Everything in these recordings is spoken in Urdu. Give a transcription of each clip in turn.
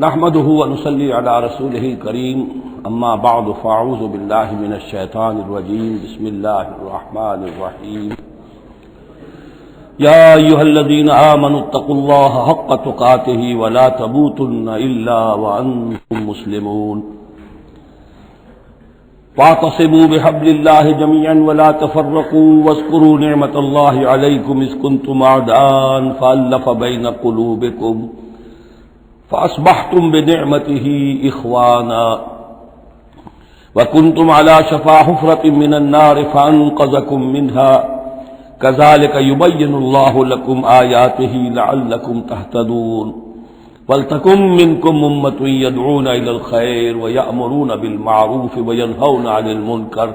نحمده ونصلي على رسوله الكريم اما بعد فاعوذ بالله من الشيطان الرجيم بسم الله الرحمن الرحيم يا ايها الذين آمنوا اتقوا الله حق تقاته ولا تموتن الا وانتم مسلمون واعتصموا بحبل الله جميعا ولا تفرقوا واذكروا نعمة الله عليكم اذ كنتم اعداء فألف بين قلوبكم فأصبحتم بنعمته إخوانا وكنتم على شفا حفرة من النار فأنقذكم منها كذلك يبين الله لكم آياته لعلكم تهتدون ولتكن منكم أمة يدعون إلى الخير ويأمرون بالمعروف وينهون عن المنكر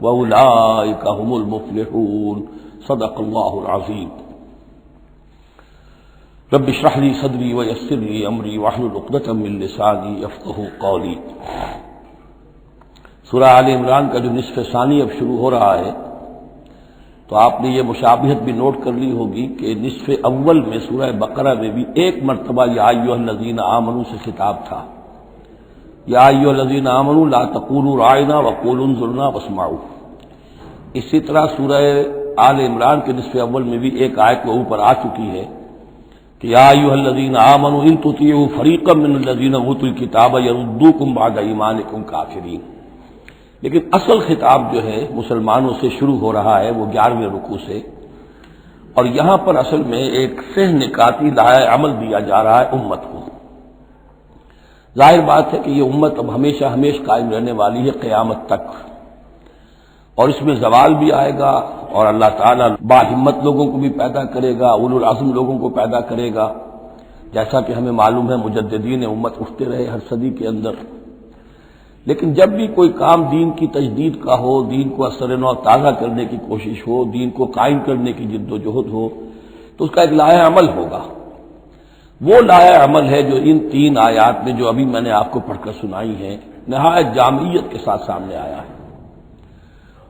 وأولئك هم المفلحون صدق الله العظيم رب اشرح لي صدري ويسر لي امري واحلل عقدة من لساني يفقهوا قولي۔ سورہ آل عمران کا جو نصف ثانی اب شروع ہو رہا ہے تو آپ نے یہ مشابہت بھی نوٹ کر لی ہوگی کہ نصف اول میں سورہ بقرہ میں بھی ایک مرتبہ یا ایھا الذین آمنوا سے خطاب تھا، یا ایھا الذین آمنوا لا تقولوا راعنا وقولوا انظرنا واسمعوا۔ اسی طرح سورہ آل عمران کے نصف اول میں بھی ایک آیت کے اوپر آ چکی ہے کہ یا ایھا الذین آمنوا ان تطیعوا فریقا من الذین اوتوا الکتاب یردوکم بعد ایمانکم کافرین۔ لیکن اصل خطاب جو ہے مسلمانوں سے شروع ہو رہا ہے وہ 11ویں رکوع سے، اور یہاں پر اصل میں ایک سہ نکاتی لائحہ عمل دیا جا رہا ہے امت کو۔ ظاہر بات ہے کہ یہ امت اب ہمیشہ قائم رہنے والی ہے قیامت تک، اور اس میں زوال بھی آئے گا، اور اللہ تعالیٰ باہمت لوگوں کو بھی پیدا کرے گا، اولو العزم لوگوں کو پیدا کرے گا، جیسا کہ ہمیں معلوم ہے مجددین امت اٹھتے رہے ہر صدی کے اندر۔ لیکن جب بھی کوئی کام دین کی تجدید کا ہو، دین کو اثر نو تازہ کرنے کی کوشش ہو، دین کو قائم کرنے کی جد و جہد ہو، تو اس کا ایک لائحہ عمل ہوگا۔ وہ لائحہ عمل ہے جو ان 3 آیات میں جو ابھی میں نے آپ کو پڑھ کر سنائی ہیں نہایت جامعیت کے ساتھ سامنے آیا ہے،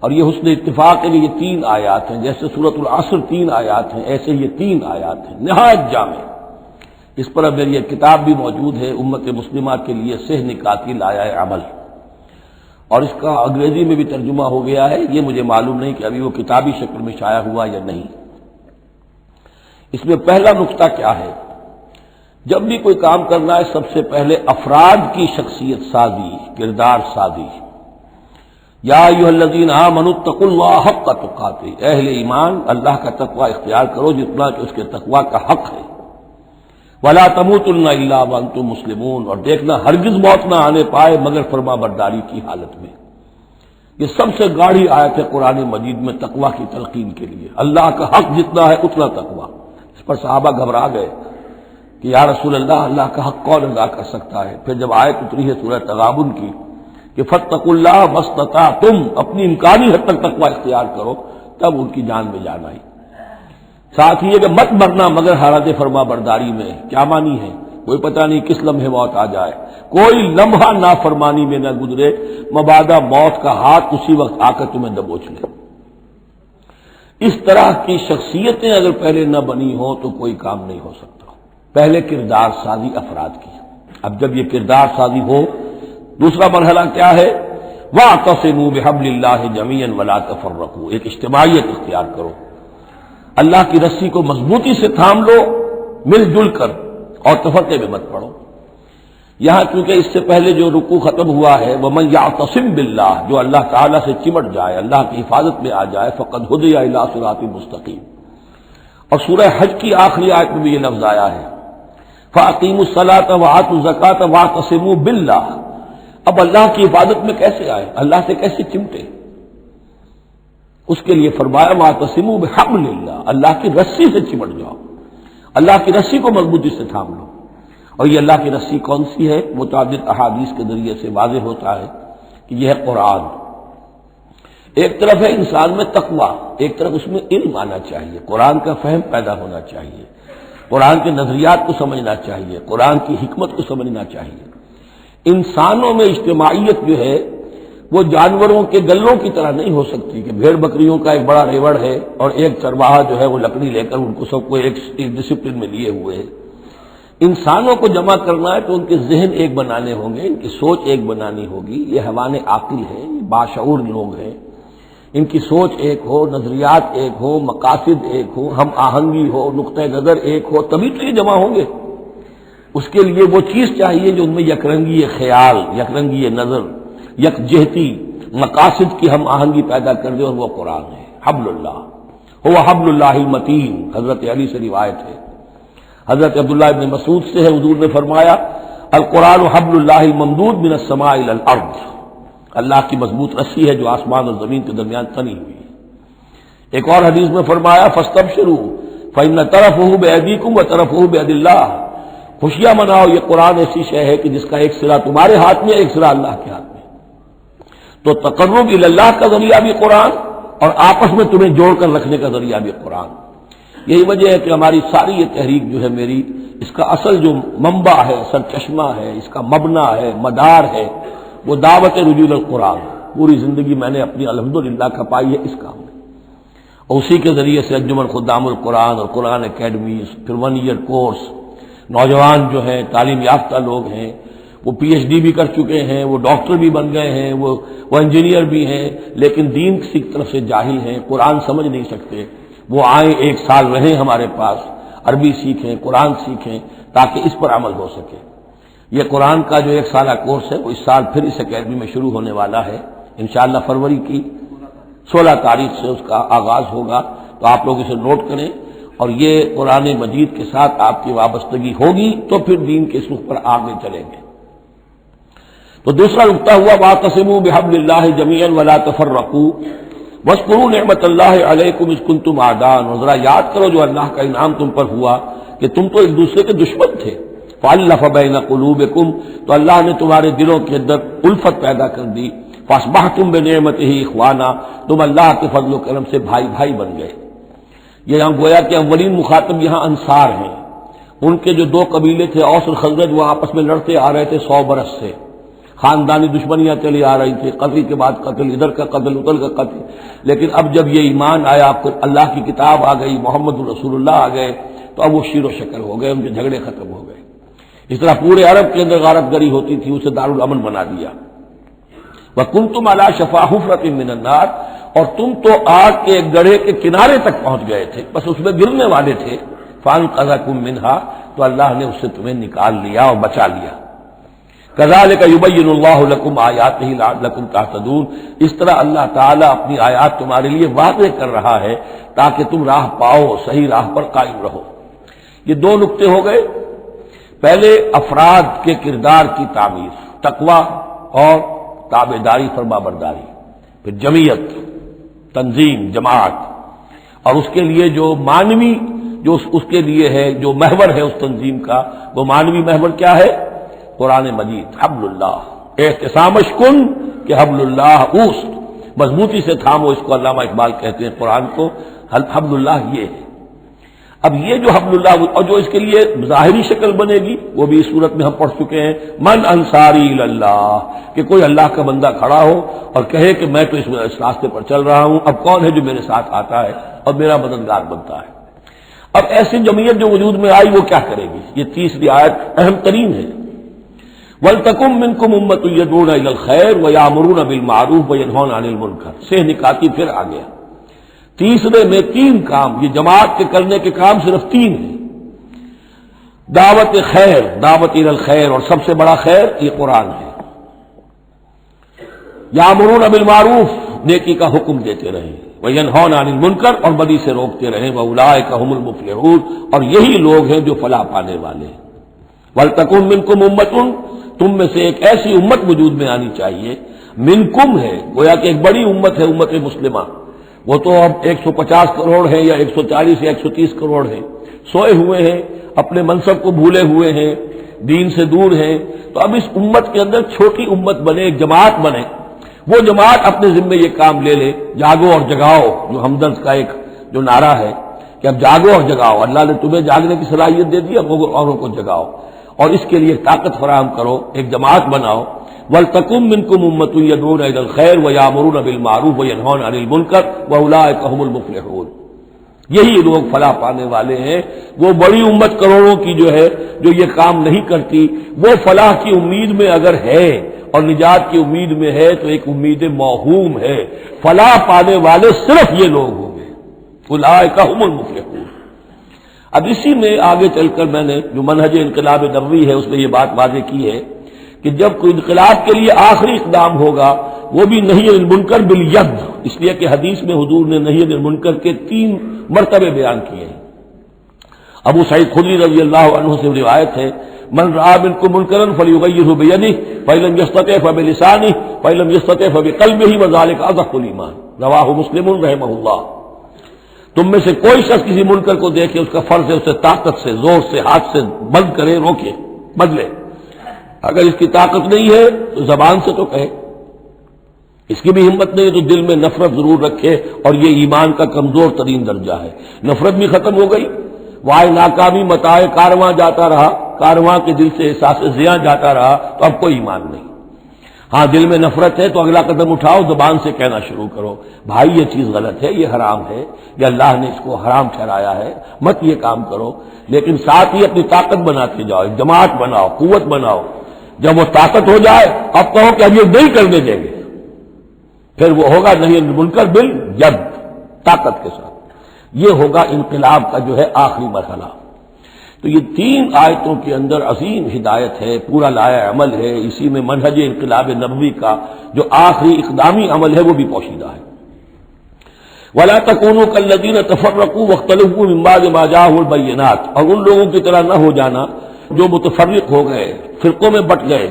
اور یہ حسن اتفاق ہے کہ یہ 3 آیات ہیں، جیسے سورۃ العصر 3 آیات ہیں ایسے یہ 3 آیات ہیں نہایت جامع۔ اس پر اب میری ایک کتاب بھی موجود ہے امت مسلمہ کے لیے سہ نکاتی لائحہ عمل، اور اس کا انگریزی میں بھی ترجمہ ہو گیا ہے، یہ مجھے معلوم نہیں کہ ابھی وہ کتابی شکل میں شائع ہوا یا نہیں۔ اس میں پہلا نقطہ کیا ہے؟ جب بھی کوئی کام کرنا ہے سب سے پہلے افراد کی شخصیت سازی، کردار سازی۔ یا ایھا الذین آمنوا اتقوا اللہ حق تقاتہ، اہل ایمان اللہ کا تقوی اختیار کرو جتنا کہ اس کے تقوی کا حق ہے۔ ولا تموتن الا وانتم مسلمون، اور دیکھنا ہرگز موت نہ آنے پائے مگر فرما برداری کی حالت میں۔ یہ سب سے گاڑھی آیت ہے قرآن مجید میں تقوی کی تلقین کے لیے۔ اللہ کا حق جتنا ہے اتنا تقوی۔ اس پر صحابہ گھبرا گئے کہ یا رسول اللہ کا حق کون ادا کر سکتا ہے؟ پھر جب آیت اتری ہے سورہ تغابن کی کہ فاتقوا اللہ ما استطعتم، اپنی امکانی حد تک تقوی اختیار کرو، تب ان کی جان میں جان آئی۔ ساتھ ہی یہ کہ مت مرنا مگر حالت فرما برداری میں، کیا معنی ہے؟ کوئی پتہ نہیں کس لمحے موت آ جائے، کوئی لمحہ نافرمانی میں نہ گزرے مبادا موت کا ہاتھ اسی وقت آ کر تمہیں دبوچ لے۔ اس طرح کی شخصیتیں اگر پہلے نہ بنی ہوں تو کوئی کام نہیں ہو سکتا۔ پہلے کردار سازی افراد کی۔ اب جب یہ کردار سازی ہو، دوسرا مرحلہ کیا ہے؟ وَاعْتَصِمُوا بِحَبْلِ اللَّهِ جَمِيعًا وَلَا تَفَرَّقُوا، ایک اجتماعیت اختیار کرو، اللہ کی رسی کو مضبوطی سے تھام لو مل جل کر، اور تفرقے میں مت پڑو۔ یہاں چونکہ اس سے پہلے جو رکوع ختم ہوا ہے وَمَن يَعْتَصِم بِاللَّهِ، جو اللہ تعالیٰ سے چمٹ جائے، اللہ کی حفاظت میں آ جائے، فَقَدْ هُدِیَ إِلَىٰ صِرَاطٍ مُسْتَقِيمٍ۔ اور سورہ حج کی آخری آیت میں بھی یہ لفظ آیا ہے فَأَقِیمُوا الصَّلَاةَ وَآتُوا الزَّکَاةَ وَاعْتَصِمُوا بِاللَّهِ۔ اب اللہ کی عبادت میں کیسے آئے، اللہ سے کیسے چمٹے؟ اس کے لیے فرمایا وَاعْتَصِمُوا بِحَبْلِ اللَّهِ، اللہ کی رسی سے چمٹ جاؤ، اللہ کی رسی کو مضبوطی سے تھام لو۔ اور یہ اللہ کی رسی کون سی ہے؟ متعدد احادیث کے ذریعے سے واضح ہوتا ہے کہ یہ ہے قرآن۔ ایک طرف ہے انسان میں تقوی، ایک طرف اس میں علم آنا چاہیے، قرآن کا فہم پیدا ہونا چاہیے، قرآن کے نظریات کو سمجھنا چاہیے، قرآن کی حکمت کو سمجھنا چاہیے۔ انسانوں میں اجتماعیت جو ہے وہ جانوروں کے گلوں کی طرح نہیں ہو سکتی کہ بھیڑ بکریوں کا ایک بڑا ریوڑ ہے اور ایک چرواہا جو ہے وہ لکڑی لے کر ان کو سب کو ایک ڈسپلن میں لیے ہوئے ہے۔ انسانوں کو جمع کرنا ہے تو ان کے ذہن ایک بنانے ہوں گے، ان کی سوچ ایک بنانی ہوگی. یہ حیوان عاقل ہیں، یہ باشعور لوگ ہیں، ان کی سوچ ایک ہو، نظریات ایک ہو، مقاصد ایک ہو، ہم آہنگی ہو، نقطہ نظر ایک ہو، تبھی تو یہ جمع ہوں گے. اس کے لیے وہ چیز چاہیے جو ان میں یکرنگی خیال، یکرنگی نظر، یکجہتی مقاصد کی ہم آہنگی پیدا کر دے، اور وہ قرآن ہے. حبل اللہ هو حبل اللہ المتین، حضرت علی سے روایت ہے. حضرت عبداللہ ابن مسعود سے ہے، حضور نے فرمایا القرآن حبل اللہ الممدود من السماء الى الارض، اللہ کی مضبوط رسی ہے جو آسمان اور زمین کے درمیان تنی ہوئی ہے. ایک اور حدیث میں فرمایا فاستبشروا فإن طرفه بأيديكم وطرفه بيد اللہ، خوشیاں مناؤ، یہ قرآن ایسی شے ہے کہ جس کا ایک سرا تمہارے ہاتھ میں، ایک سرا اللہ کے ہاتھ میں. تو تقرب الی اللہ کا ذریعہ بھی قرآن، اور آپس میں تمہیں جوڑ کر رکھنے کا ذریعہ بھی قرآن. یہی وجہ ہے کہ ہماری ساری یہ تحریک جو ہے میری، اس کا اصل جو منبع ہے، سر چشمہ ہے، اس کا مبنا ہے، مدار ہے، وہ دعوت رجوع القرآن. پوری زندگی میں نے اپنی الحمدللہ کھپائی ہے اس کام میں، اور اسی کے ذریعے سے انجمن خدام القرآن اور قرآن اکیڈمیز، پھر 1 ایئر کورس. نوجوان جو ہیں، تعلیم یافتہ لوگ ہیں، وہ پی ایچ ڈی بھی کر چکے ہیں، وہ ڈاکٹر بھی بن گئے ہیں، وہ انجینئر بھی ہیں، لیکن دین کی طرف سے جاہل ہیں، قرآن سمجھ نہیں سکتے. وہ آئیں، 1 سال رہیں ہمارے پاس، عربی سیکھیں، قرآن سیکھیں، تاکہ اس پر عمل ہو سکے. یہ قرآن کا جو 1 سالہ کورس ہے وہ اس سال پھر اس اکیڈمی میں شروع ہونے والا ہے انشاءاللہ. فروری کی 16 تاریخ سے اس کا آغاز ہوگا، تو آپ لوگ اسے نوٹ کریں. اور یہ قرآن مجید کے ساتھ آپ کی وابستگی ہوگی تو پھر دین کے سلوک پر آگے چلیں گے. تو دوسرا نقطہ ہوا واعتصموا بحبل اللہ جميعا ولا تفرقوا واذکروا نعمت اللہ علیکم اذ کنتم اعداء، اور ذرا یاد کرو جو اللہ کا انعام تم پر ہوا کہ تم تو ایک دوسرے کے دشمن تھے. فالف بین قلوبکم، تو اللہ نے تمہارے دلوں کے اندر الفت پیدا کر دی. فاصبحتم بنعمتہ اخوانا، تم اللہ کے فضل و کرم سے بھائی بھائی بن گئے. یہ یہاں گویا کہ اولین مخاطب یہاں انصار ہیں. ان کے جو 2 قبیلے تھے اوس اور خزرج، وہ آپس میں لڑتے آ رہے تھے 100 برس سے، خاندانی دشمنیاں چلی آ رہی تھی، قتل کے بعد قتل، ادھر کا قتل ادھر کا قتل. لیکن اب جب یہ ایمان آیا، آپ کو اللہ کی کتاب آ گئی، محمد رسول اللہ آ گئے، تو اب وہ شیر و شکر ہو گئے، ان کے جھگڑے ختم ہو گئے. اس طرح پورے عرب کے اندر غارت گری ہوتی تھی، اسے دارالامن بنا دیا. وَكُنْتُمْ عَلَىٰ شَفَا حُفْرَةٍ مِّنَ النَّارِ، اور تم تو آگ کے ایک گڑھے کے کنارے تک پہنچ گئے تھے، بس اس میں گرنے والے تھے. فَأَنْقَذَكُم مِّنْهَا، تو اللہ نے اس سے تمہیں نکال لیا اور بچا لیا. كَذَلِكَ يُبَيِّنُ اللَّهُ لَكُمْ آيَاتِهِ لَعَلَّكُمْ تَهْتَدُونَ، اس طرح اللہ تعالیٰ اپنی آیات تمہارے لیے واضح کر رہا ہے تاکہ تم راہ پاؤ، صحیح راہ پر قائم رہو. یہ 2 نقطے ہو گئے. پہلے افراد کے کردار کی تعمیر، تقوی اور تابعداری، فرمانبرداری. پھر جمعیت، تنظیم، جماعت، اور اس کے لیے جو مانوی، جو اس کے لیے ہے، جو محور ہے اس تنظیم کا، وہ مانوی محور کیا ہے؟ قرآن مجید، حبل اللہ. احتسامش کن کہ حبل اللہ اوست، مضبوطی سے تھامو. اس کو علامہ اقبال کہتے ہیں قرآن کو. حبل اللہ یہ ہے. اب یہ جو حبل اللہ، اور جو اس کے لیے ظاہری شکل بنے گی وہ بھی اس صورت میں ہم پڑھ چکے ہیں، من انصاری اللہ، کہ کوئی اللہ کا بندہ کھڑا ہو اور کہے کہ میں تو اس راستے پر چل رہا ہوں، اب کون ہے جو میرے ساتھ آتا ہے اور میرا مددگار بنتا ہے. اب ایسی جمعیت جو وجود میں آئی وہ کیا کرے گی؟ یہ تیسری آیت اہم ترین ہے. وَلْتَكُن مِّنكُمْ أُمَّةٌ يَدْعُونَ إِلَى الْخَيْرِ وَيَأْمُرُونَ بِالْمَعْرُوفِ وَيَنْهَوْنَ عَنِ الْمُنكَرِ سے نکاتی پھر آ گیا. تیسرے میں 3 کام، یہ جماعت کے کرنے کے کام صرف 3 ہیں. دعوت خیر، دعوت الى الخیر، اور سب سے بڑا خیر یہ قرآن ہے. یامرون بالمعروف، نیکی کا حکم دیتے رہیں، وینہون عن المنکر، اور بدی سے روکتے رہیں، واولئک هم المفلحون، اور یہی لوگ ہیں جو فلاح پانے والے ہیں. ولتکن منکم امۃ، تم میں سے ایک ایسی امت وجود میں آنی چاہیے. منکم ہے گویا کہ ایک بڑی امت ہے، امت مسلمہ. وہ تو اب 150 کروڑ ہے یا 140 یا 130 کروڑ ہے، سوئے ہوئے ہیں، اپنے منصب کو بھولے ہوئے ہیں، دین سے دور ہیں. تو اب اس امت کے اندر چھوٹی امت بنے، ایک جماعت بنے. وہ جماعت اپنے ذمے یہ کام لے لے، جاگو اور جگاؤ، جو ہمدرد کا ایک جو نعرہ ہے کہ اب جاگو اور جگاؤ. اللہ نے تمہیں جاگنے کی صلاحیت دے دی، اب اوروں کو جگاؤ، اور اس کے لیے طاقت فراہم کرو، ایک جماعت بناؤ. وَلْتَكُن مِّنكُمْ أُمَّةٌ يَدْعُونَ إِلَى الْخَيْرِ وَيَأْمُرُونَ بِالْمَعْرُوفِ وَيَنْهَوْنَ عَنِ الْمُنكَرِ وَأُولَٰئِكَ هُمُ الْمُفْلِحُونَ. یہی لوگ فلاح پانے والے ہیں۔ وہ بڑی امت کروڑوں کی جو ہے جو یہ کام نہیں کرتی، وہ فلاح کی امید میں اگر ہے اور نجات کی امید میں ہے تو ایک امید موہوم ہے۔ فلاح پانے والے صرف یہ لوگ ہوں گے، اولئک ھم المفلحون۔ اب اسی میں آگے چل کر میں نے جو منہج انقلاب نبوی ہے اس میں یہ بات واضح کی ہے کہ جب کوئی انقلاب کے لیے آخری اقدام ہوگا وہ بھی نہی عن المنکر بالید، اس لیے کہ حدیث میں حضور نے نہی عن المنکر کے 3 مرتبے بیان کیے ہیں۔ ابو سعید خدری رضی اللہ عنہ سے روایت ہے، من رأى منکم منکرا فلیغیرہ بیدہ فإن لم یستطع فبلسانہ فإن لم یستطع فبقلبہ وذلک اضعف الایمان، رواہ مسلم رحمہ اللہ۔ تم میں سے کوئی شخص کسی منکر کو دیکھے، اس کا فرض ہے اسے طاقت سے، زور سے، ہاتھ سے بند کرے، روکے، بدلے۔ اگر اس کی طاقت نہیں ہے تو زبان سے تو کہے، اس کی بھی ہمت نہیں ہے تو دل میں نفرت ضرور رکھے، اور یہ ایمان کا کمزور ترین درجہ ہے۔ نفرت بھی ختم ہو گئی، وائے ناکامی متاع کارواں جاتا رہا، کارواں کے دل سے احساس زیاں جاتا رہا تو اب کوئی ایمان نہیں۔ ہاں دل میں نفرت ہے تو اگلا قدم اٹھاؤ، زبان سے کہنا شروع کرو، بھائی یہ چیز غلط ہے، یہ حرام ہے، یہ اللہ نے اس کو حرام ٹھہرایا ہے، مت یہ کام کرو۔ لیکن ساتھ ہی اپنی طاقت بناتے جاؤ، جماعت بناؤ، قوت بناؤ۔ جب وہ طاقت ہو جائے اب کہو کہ اب یہ نہیں کرنے دیں گے، پھر وہ ہوگا نہی عن المنکر بالید، طاقت کے ساتھ۔ یہ ہوگا انقلاب کا جو ہے آخری مرحلہ۔ تو یہ 3 آیتوں کے اندر عظیم ہدایت ہے، پورا لایا عمل ہے، اسی میں منہج انقلاب نبوی کا جو آخری اقدامی عمل ہے وہ بھی پوشیدہ ہے۔ وَلَا تَكُونُوا كَالَّذِينَ تَفَرَّقُوا وَاخْتَلَفُوا مِن بَعْدِ مَا جَاءَهُمُ الْبَيِّنَاتُ، اور ان لوگوں کی طرح نہ ہو جانا جو متفرق ہو گئے، فرقوں میں بٹ گئے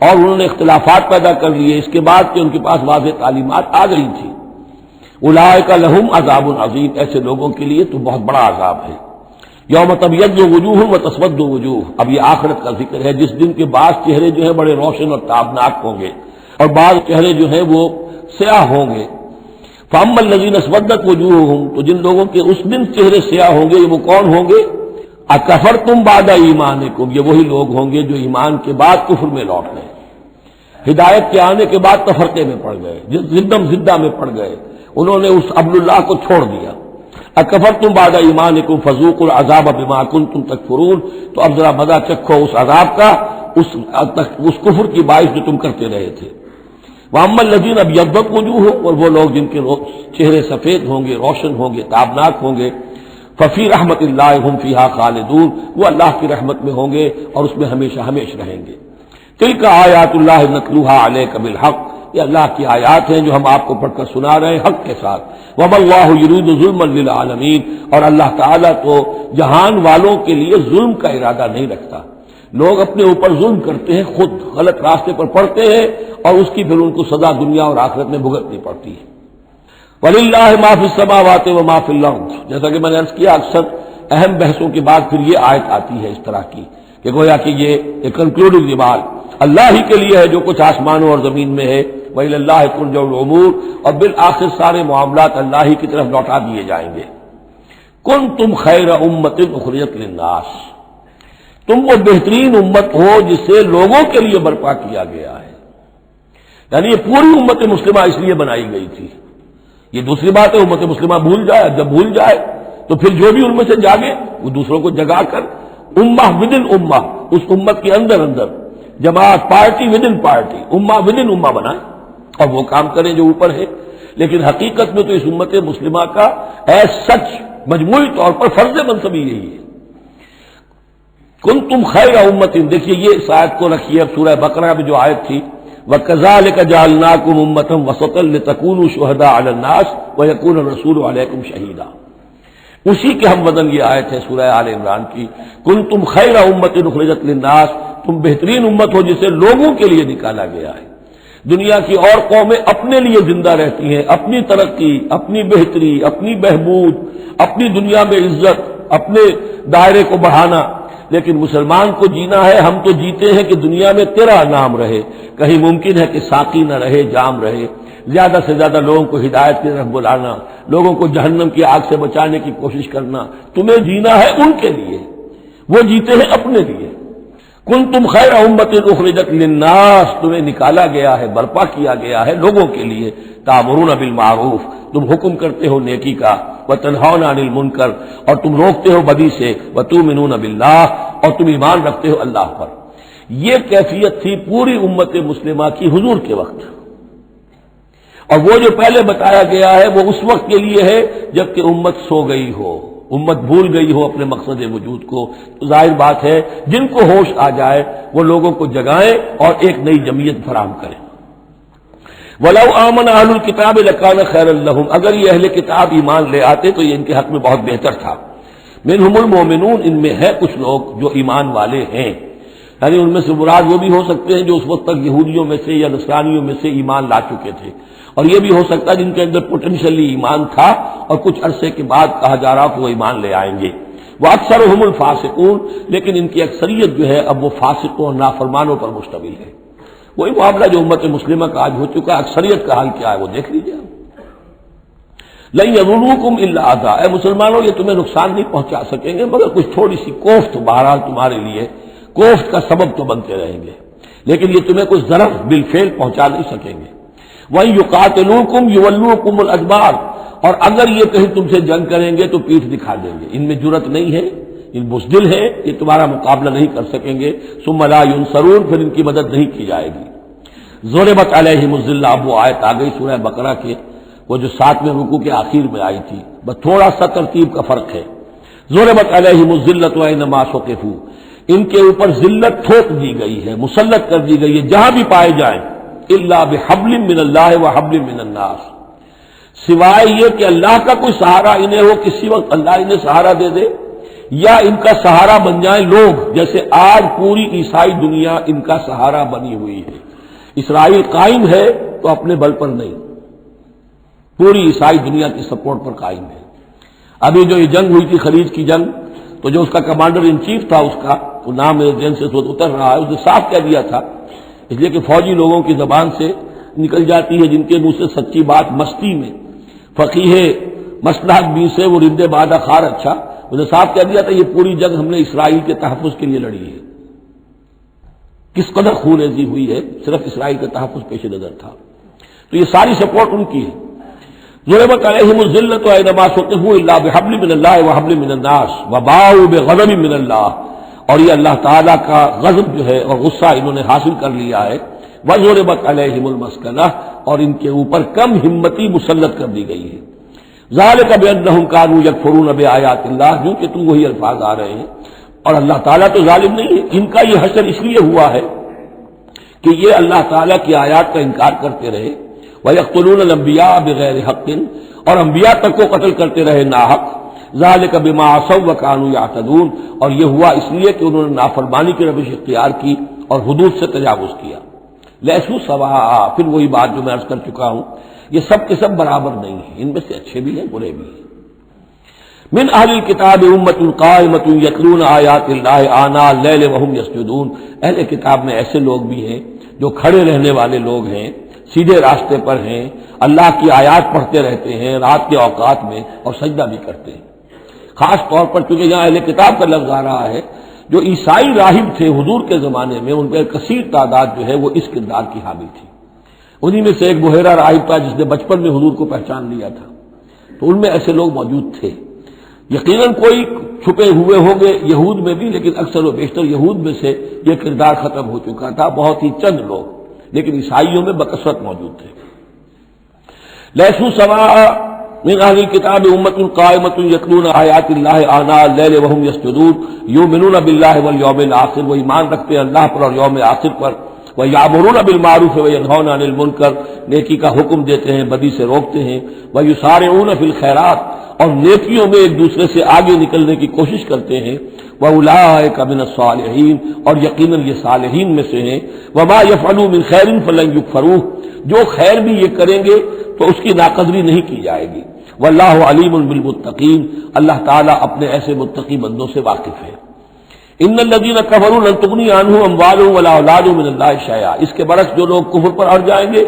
اور انہوں نے اختلافات پیدا کر لیے اس کے بعد کہ ان کے پاس واضح تعلیمات آ گئی تھی۔ اولئک لہم عذاب عظیم، ایسے لوگوں کے لیے تو بہت بڑا عذاب ہے۔ یوم تبیض وجوہ وتسود وجوہ، اب یہ آخرت کا ذکر ہے جس دن کے بعض چہرے جو ہیں بڑے روشن اور تابناک ہوں گے اور بعض چہرے جو ہیں وہ سیاہ ہوں گے۔ فاما الذین اسودت وجوہہم، تو جن لوگوں کے اس دن چہرے سیاہ ہوں گے وہ کون ہوں گے؟ اکفرتم بعد ایمانکم، یہ وہی لوگ ہوں گے جو ایمان کے بعد کفر میں لوٹ گئے، ہدایت کے آنے کے بعد تفرقے میں پڑ گئے، زدم زدہ میں پڑ گئے، انہوں نے اس عبد اللہ کو چھوڑ دیا۔ اکفرتم بعد ایمانکم فذوقوا العذاب بما کنتم تکفرون، تو اب ذرا مزہ چکھو اس عذاب کا، اس کفر کی باعث جو تم کرتے رہے تھے۔ واما الذین ابیضت وجوہہم، اور وہ لوگ جن کے چہرے سفید ہوں گے، روشن ہوں گے، تابناک ہوں گے، ففی رحمت اللہ ہم فیہا خالدون، وہ اللہ کی رحمت میں ہوں گے اور اس میں ہمیشہ ہمیشہ رہیں گے۔ تلک آیات اللہ نتلوہا علیک بالحق، یہ اللہ کی آیات ہیں جو ہم آپ کو پڑھ کر سنا رہے ہیں حق کے ساتھ۔ وما اللہ یرید ظلما للعالمین، اور اللہ تعالیٰ تو جہان والوں کے لیے ظلم کا ارادہ نہیں رکھتا۔ لوگ اپنے اوپر ظلم کرتے ہیں، خود غلط راستے پر پڑتے ہیں اور اس کی پھر ان کو سزا دنیا اور آخرت میں بھگتنی پڑتی ہے۔ وَلِلَّهِ مَا فِي السَّمَاوَاتِ وَمَا فِي الْأَرْضِ، جیسا کہ میں نے عرض کیا اکثر اہم بحثوں کے بعد پھر یہ آیت آتی ہے اس طرح کی کہ گویا کہ یہ ایک کنکلوڈنگ بات اللہ ہی کے لیے ہے جو کچھ آسمانوں اور زمین میں ہے، وَإِلَى اللَّهِ تُرْجَعُ الْأُمُورُ، اور بالآخر سارے معاملات اللہ ہی کی طرف لوٹا دیے جائیں گے۔ كُنتُمْ خَيْرَ أُمَّةٍ أُخْرِجَتْ لِلنَّاسِ، تم وہ بہترین امت ہو جسے لوگوں کے لیے برپا کیا گیا ہے، یعنی یہ پوری امت مسلمہ اس لیے بنائی گئی تھی۔ یہ دوسری بات ہے امت مسلمہ بھول جائے، جب بھول جائے تو پھر جو بھی ان میں سے جاگے وہ دوسروں کو جگا کر امہ ودن امہ، اس امت کے اندر اندر جماعت، پارٹی ودن پارٹی، امہ ودن امہ بنائے اور وہ کام کریں جو اوپر ہے۔ لیکن حقیقت میں تو اس امت مسلمہ کا ایز سچ مجموعی طور پر فرض منصبی یہی ہے۔ کنتم خیر امت، دیکھیے یہ اس آیت کو رکھیے اب سورہ بقرہ میں جو آیت تھی، وَكَذَلِكَ جَعَلْنَاكُمْ أُمَّةً وَسَطًا لِتَكُونُوا شُهَدَاءَ عَلَى النَّاسِ وَيَكُونَ الرَّسُولُ عَلَيْكُمْ شَهِيدًا، اسی کے ہم وزن یہ آیت ہے سورہ آل عمران کی، کنتم خیر امت اخرجت للناس، تم بہترین امت ہو جسے لوگوں کے لیے نکالا گیا ہے۔ دنیا کی اور قومیں اپنے لیے زندہ رہتی ہیں، اپنی ترقی، اپنی بہتری، اپنی بہبود، اپنی دنیا میں عزت، اپنے دائرے کو بڑھانا، لیکن مسلمان کو جینا ہے، ہم تو جیتے ہیں کہ دنیا میں تیرا نام رہے، کہیں ممکن ہے کہ ساقی نہ رہے، جام رہے، زیادہ سے زیادہ لوگوں کو ہدایت کی طرف بلانا، لوگوں کو جہنم کی آگ سے بچانے کی کوشش کرنا، تمہیں جینا ہے ان کے لیے، وہ جیتے ہیں اپنے لیے۔ کنتم خیر امت اخرجت للناس، تمہیں نکالا گیا ہے، برپا کیا گیا ہے لوگوں کے لیے، تامرون بالمعروف، تم حکم کرتے ہو نیکی کا، وتنہون عن المنکر، اور تم روکتے ہو بدی سے، وتؤمنون باللہ، اور تم ایمان رکھتے ہو اللہ پر۔ یہ کیفیت تھی پوری امت مسلمہ کی حضور کے وقت، اور وہ جو پہلے بتایا گیا ہے وہ اس وقت کے لیے ہے جب کہ امت سو گئی ہو، امت بھول گئی ہو اپنے مقصد وجود کو۔ تو ظاہر بات ہے جن کو ہوش آ جائے وہ لوگوں کو جگائیں اور ایک نئی جمعیت فراہم کریں۔ وَلَوْ آمَنَ أَهْلُ الْكِتَابِ لَكَانَ خَيْرًا لَهُمْ، اگر یہ اہل کتاب ایمان لے آتے تو یہ ان کے حق میں بہت بہتر تھا۔ مِنْهُمُ الْمُؤْمِنُونَ، ان میں ہے کچھ لوگ جو ایمان والے ہیں، یعنی ان میں سے مراد وہ بھی ہو سکتے ہیں جو اس وقت تک یہودیوں میں سے یا نصرانیوں میں سے ایمان لا چکے تھے، اور یہ بھی ہو سکتا ہے جن کے اندر پوٹینشلی ایمان تھا اور کچھ عرصے کے بعد کہا جا رہا کہ وہ ایمان لے آئیں گے۔ وَأَكْثَرُهُمُ الْفَاسِقُونَ، لیکن ان کی اکثریت جو ہے اب وہ فاسقوں اور نافرمانوں پر مشتمل ہے۔ وہی معاملہ جو امت مسلمہ کا آج ہو چکا ہے، اکثریت کا حال کیا ہے وہ دیکھ لیجیے۔ لَن يَضُرُّوكُمْ إِلَّا أَذًى، اے مسلمانوں یہ تمہیں نقصان نہیں پہنچا سکیں گے مگر کچھ تھوڑی سی کوفت، بہرحال تمہارے لیے کوفت کا سبب تو بنتے رہیں گے، لیکن یہ تمہیں کچھ ضرر بالفعل پہنچا نہیں سکیں گے۔ وَإِن يُقَاتِلُوكُمْ يُوَلُّوكُمُ الْأَدْبَارَ، اور اگر یہ کہیں تم سے جنگ کریں گے تو پیٹھ دکھا دیں گے، ان میں جرأت نہیں ہے، یہ بزدل ہے، یہ تمہارا مقابلہ نہیں کر سکیں گے۔ ثُمَّ لَا يُنصَرُونَ، پھر ان کی مدد نہیں کی جائے گی۔ ضُرِبَتْ عَلَيْهِمُ الذِّلَّةُ، اب وہ آیت آ گئی سورہ بقرہ کے وہ جو 7ویں رکوع کے آخر میں آئی تھی، بس تھوڑا سا ترتیب کا فرق ہے۔ ضُرِبَتْ عَلَيْهِمُ الذِّلَّةُ أَيْنَمَا ثُقِفُوا، ان کے اوپر ذلت تھوپ دی گئی ہے، مسلط کر دی گئی ہے جہاں بھی پائے جائیں، الا بحبل من اللہ وحبل من الناس، سوائے یہ کہ اللہ کا کوئی سہارا انہیں ہو، کسی وقت اللہ انہیں سہارا دے دے، یا ان کا سہارا بن جائیں لوگ، جیسے آج پوری عیسائی دنیا ان کا سہارا بنی ہوئی ہے۔ اسرائیل قائم ہے تو اپنے بل پر نہیں، پوری عیسائی دنیا کی سپورٹ پر قائم ہے۔ ابھی جو یہ جنگ ہوئی تھی خلیج کی جنگ، تو جو اس کا کمانڈر ان چیف تھا، اس کا وہ نام میرے ذہن سے اتر رہا ہے، اس نے صاف کہہ دیا تھا، اس لیے کہ فوجی لوگوں کی زبان سے نکل جاتی ہے جن کے منہ سے سچی بات مستی میں، فقیہ مصلحت بھی سے وہ رند بادہ خار، اچھا اس نے صاف کہہ دیا تھا یہ پوری جنگ ہم نے اسرائیل کے تحفظ کے لیے لڑی ہے۔ کس قدر خون ریزی ہوئی ہے، صرف اسرائیل کا تحفظ پیش نظر تھا، تو یہ ساری سپورٹ ان کی ہے۔ ضُرِبَتْ عَلَيْهِمُ الذِّلَّةُ أَيْنَمَا ثُقِفُوا إِلَّا بِحَبْلٍ مِّنَ اللَّهِ وَحَبْلٍ مِّنَ النَّاسِ وَبَاءُوا بِغَضَبٍ مِّنَ اللَّهِ، اور یہ اللہ تعالیٰ کا غضب جو ہے اور غصہ انہوں نے حاصل کر لیا ہے۔ وَضُرِبَتْ عَلَيْهِمُ الْمَسْكَنَةُ، اور ان کے اوپر کم ہمتی مسلط کر دی گئی ہے۔ ذَلِكَ بِأَنَّهُمْ كَانُوا يَكْفُرُونَ بِآيَاتِ اللَّهِ، جو کہ تو وہی الفاظ آ رہے ہیں، اور اللہ تعالیٰ تو ظالم نہیں ہے، ان کا یہ حشر اس لیے ہوا ہے کہ یہ اللہ تعالیٰ کی آیات کا انکار کرتے رہے۔ وَيَقْتُلُونَ الْأَنبِيَاءَ بِغَيْرِ حَقٍّ، اور انبیاء تک کو قتل کرتے رہے ناحق۔ ذَلِكَ بِمَا عَصَوْا وَكَانُوا يَعْتَدُونَ، اور یہ ہوا اس لیے کہ انہوں نے نافرمانی کی روش اختیار کی اور حدود سے تجاوز کیا۔ لیسوا سواء، پھر وہی بات جو میں عرض کر چکا ہوں، یہ سب کے سب برابر نہیں ہیں، ان میں سے اچھے بھی ہیں برے بھی ہیں۔ من اہل الکتاب امۃ قائمۃ یتلون آیات اللہ آناء اللیل وهم یسجدون، اہل کتاب میں ایسے لوگ بھی ہیں جو کھڑے رہنے والے لوگ ہیں، سیدھے راستے پر ہیں، اللہ کی آیات پڑھتے رہتے ہیں رات کے اوقات میں اور سجدہ بھی کرتے ہیں۔ خاص طور پر چونکہ یہاں اہل کتاب کا لفظ آ رہا ہے، جو عیسائی راہب تھے حضور کے زمانے میں، ان پہ کثیر تعداد جو ہے وہ اس کردار کی حامل تھی۔ انہی میں سے ایک بحیرہ راہب تھا جس نے بچپن میں حضور کو پہچان لیا تھا، تو ان میں ایسے لوگ موجود تھے۔ یقیناً کوئی چھپے ہوئے ہوں گے یہود میں بھی، لیکن اکثر و بیشتر یہود میں سے یہ کردار ختم ہو چکا تھا، بہت ہی چند لوگ، لیکن عیسائیوں میں بکثرت موجود تھے۔ لیسوا سواء من اہل الکتاب امۃ قائمۃ یتلون آیات اللہ آناء اللیل وهم یسجدون یؤمنون باللہ والیوم الآخر، وہ ایمان رکھتے ہیں اللہ پر اور یوم آخر پر، وَيَأْمُرُونَ بِالْمَعْرُوفِ وَيَنْهَوْنَ عَنِ الْمُنكَرِ، نیکی کا حکم دیتے ہیں بدی سے روکتے ہیں، وَيُسَارِعُونَ فِي الْخَيْرَاتِ، اور نیکیوں میں ایک دوسرے سے آگے نکلنے کی کوشش کرتے ہیں، وَأُولَٰئِكَ مِنَ الصَّالِحِينَ، اور یقیناً یہ صالحین میں سے ہیں، وَمَا يَفْعَلُوا مِنْ خَيْرٍ فَلَنْ يُكْفَرُوهُ، جو خیر بھی یہ کریں گے تو اس کی ناقدری نہیں کی جائے گی۔ وَاللَّهُ عَلِيمٌ بِالْمُتَّقِينَ، اللہ تعالیٰ اپنے ایسے متقی بندوں سے واقف ہے۔ ان الذين كفروا لن تغني عنهم اموالهم ولا اولادهم من الله شيئا، اس کے برعکس جو لوگ کفر پر اڑ جائیں گے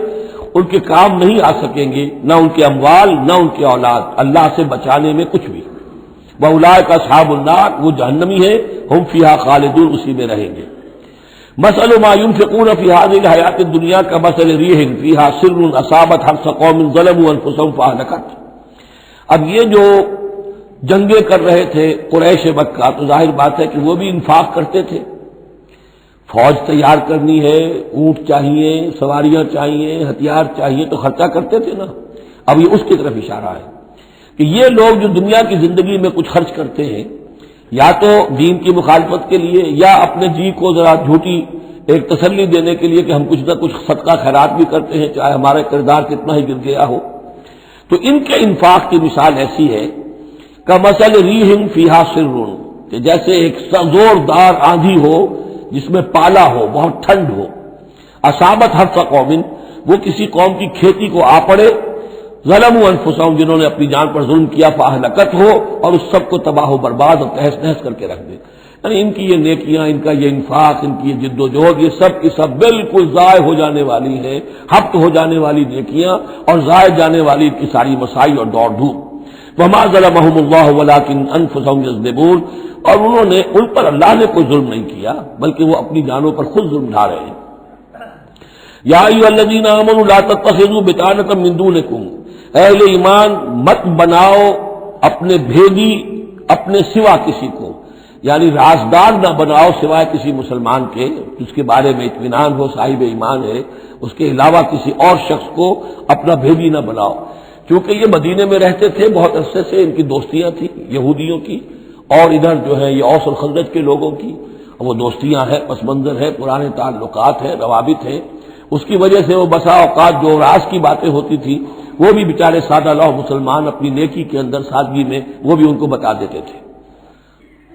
ان کے کام نہیں آ سکیں گے، نہ ان کے اموال نہ ان کے اولاد اللہ سے بچانے میں کچھ بھی۔ واولئک اصحاب النار، وہ جہنمی ہیں، ہم فیہا خالدون، اسی میں رہیں گے۔ مثل ما ينفقون في هذه الحیات الدنیا کمثل ریح فیہا سر اصابت حرث قوم ظلموا انفسهم فاہلکت۔ اب یہ جو جنگیں کر رہے تھے قریش مکہ، تو ظاہر بات ہے کہ وہ بھی انفاق کرتے تھے، فوج تیار کرنی ہے، اونٹ چاہیے، سواریاں چاہیے، ہتھیار چاہیے، تو خرچہ کرتے تھے نا۔ اب یہ اس کی طرف اشارہ ہے کہ یہ لوگ جو دنیا کی زندگی میں کچھ خرچ کرتے ہیں، یا تو دین کی مخالفت کے لیے، یا اپنے جی کو ذرا جھوٹی ایک تسلی دینے کے لیے کہ ہم کچھ نہ کچھ صدقہ خیرات بھی کرتے ہیں، چاہے ہمارا کردار کتنا ہی گر گیا ہو، تو ان کے انفاق کی مثال ایسی ہے کمثل ریح فیہا سر، کہ جیسے ایک زوردار آندھی ہو جس میں پالا ہو، بہت ٹھنڈ ہو، اصابت حرث قوم، وہ کسی قوم کی کھیتی کو آ پڑے، ظلموا انفسهم، جنہوں نے اپنی جان پر ظلم کیا، فاہلکت ہو، اور اس سب کو تباہ و برباد اور تہس نہس کر کے رکھ دے۔ یعنی ان کی یہ نیکیاں، ان کا یہ انفاق، ان کی یہ جد و جہد، یہ سب کی سب بالکل ضائع ہو جانے والی ہے، ہبط ہو جانے والی نیکیاں اور ضائع جانے والی ان کی ساری مساعی اور دوڑ دھوپ۔ وما ظلمهم اللہ ولکن انفسهم یظلمون، اور انہوں نے، ان پر اللہ نے کوئی ظلم نہیں کیا بلکہ وہ اپنی جانوں پر خود ظلم ڈھا رہے ہیں۔ یا ایھا الذین آمنوا لا تتخذوا بطانۃ من دونکم، اہل ایمان مت بناؤ اپنے بھیدی اپنے سوا کسی کو، یعنی رازدار نہ بناؤ سوائے کسی مسلمان کے جس کے بارے میں اطمینان ہو، صاحب ایمان ہے، اس کے علاوہ کسی اور شخص کو اپنا بھیدی نہ بناؤ۔ چونکہ یہ مدینے میں رہتے تھے بہت عرصے سے، ان کی دوستیاں تھیں یہودیوں کی، اور ادھر جو ہے یہ اوس اور خزرج کے لوگوں کی، وہ دوستیاں ہیں، پس منظر ہے، پرانے تعلقات ہیں، روابط ہیں، اس کی وجہ سے وہ بسا اوقات جو راز کی باتیں ہوتی تھی وہ بھی بیچارے سادہ لوح مسلمان اپنی نیکی کے اندر سادگی میں وہ بھی ان کو بتا دیتے تھے۔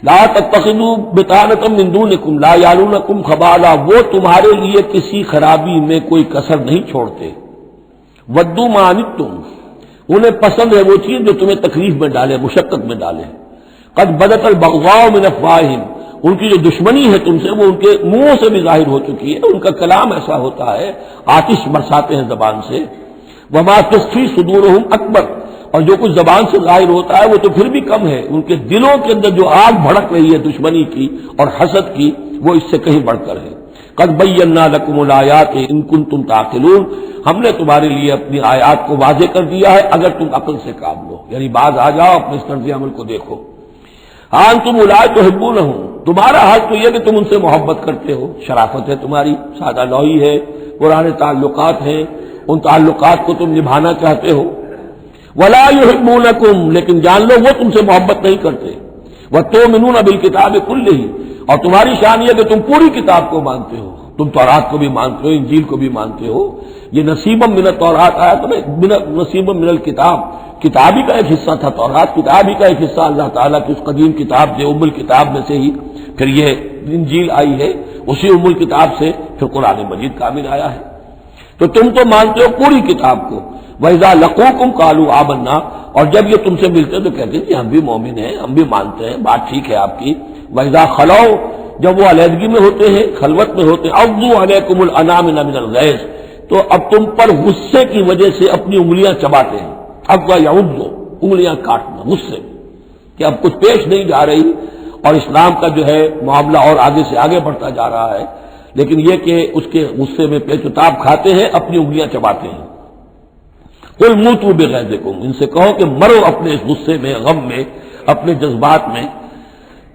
لا تتخذوا بطانۃ من دونکم لا یعلونکم خبالا، وہ تمہارے لیے کسی خرابی میں کوئی کسر نہیں چھوڑتے، ودوا ما عنتم، انہیں پسند ہے وہ چیز جو تمہیں تکلیف میں ڈالے، مشقت میں ڈالے۔ قد بدت البغضاء من افواہہم، ان کی جو دشمنی ہے تم سے وہ ان کے منہوں سے بھی ظاہر ہو چکی ہے، ان کا کلام ایسا ہوتا ہے، آتش برساتے ہیں زبان سے۔ وما تخفی صدورہم اکبر، اور جو کچھ زبان سے ظاہر ہوتا ہے وہ تو پھر بھی کم ہے، ان کے دلوں کے اندر جو آگ بھڑک رہی ہے دشمنی کی اور حسد کی وہ اس سے کہیں بڑھ کر ہے۔ قد بینا لکم الآیات ان کنتم تعقلون، ہم نے تمہارے لیے اپنی آیات کو واضح کر دیا ہے اگر تم عقل سے کام لو، یعنی باز آ جاؤ، اپنے اس طرز عمل کو دیکھو۔ ہاں تم اولئک تحبونہم، تمہارا حال تو یہ کہ تم ان سے محبت کرتے ہو، شرافت ہے تمہاری، سادہ لوحی ہے، پرانے تعلقات ہیں، ان تعلقات کو تم نبھانا چاہتے ہو۔ ولا یحبونکم، لیکن جان لو وہ تم سے محبت نہیں کرتے۔ وتؤمنون بالکتاب کلہ، اور تمہاری شان یہ کہ تم پوری کتاب کو مانتے ہو، تم تورات کو بھی مانتے ہو، انجیل کو بھی مانتے ہو۔ یہ نصیبا من التورات آیا تو نصیبا من الکتاب، کتاب ہی کا ایک حصہ تھا تورات، کتاب ہی کا ایک حصہ اللہ تعالیٰ کی اس قدیم کتاب سے، ام الکتاب میں سے ہی پھر یہ انجیل آئی ہے، اسی ام الکتاب سے پھر قرآن مجید کامل آیا ہے۔ تو تم تو مانتے ہو پوری کتاب کو۔ وَإِذَا لَقُوكُمْ قَالُوا آمَنَّا، اور جب یہ تم سے ملتے تو کہتے ہیں کہ ہم بھی مومن ہیں، ہم بھی مانتے ہیں، بات ٹھیک ہے آپ کی۔ وَإِذَا خَلَوْا، جب وہ علیحدگی میں ہوتے ہیں، خلوت میں ہوتے ہیں، عَضُّوا عَلَيْكُمُ الْأَنَامِلَ مِنَ الْغَيْظِ، تو اب تم پر غصے کی وجہ سے اپنی انگلیاں چباتے ہیں۔ عَضَّ يَعُضُّ، انگلیاں کاٹنا غصے میں کہ اب کچھ پیش نہیں جا رہی، اور اسلام کا جو ہے معاملہ اور آگے سے آگے بڑھتا جا رہا ہے، لیکن یہ کہ اس کے غصے میں پیچ و تاب کھاتے ہیں، اپنی انگلیاں چباتے ہیں۔ قل موتوا بغیظکم، ان سے کہو کہ مرو اپنے اس غصے میں، غم میں، اپنے جذبات میں۔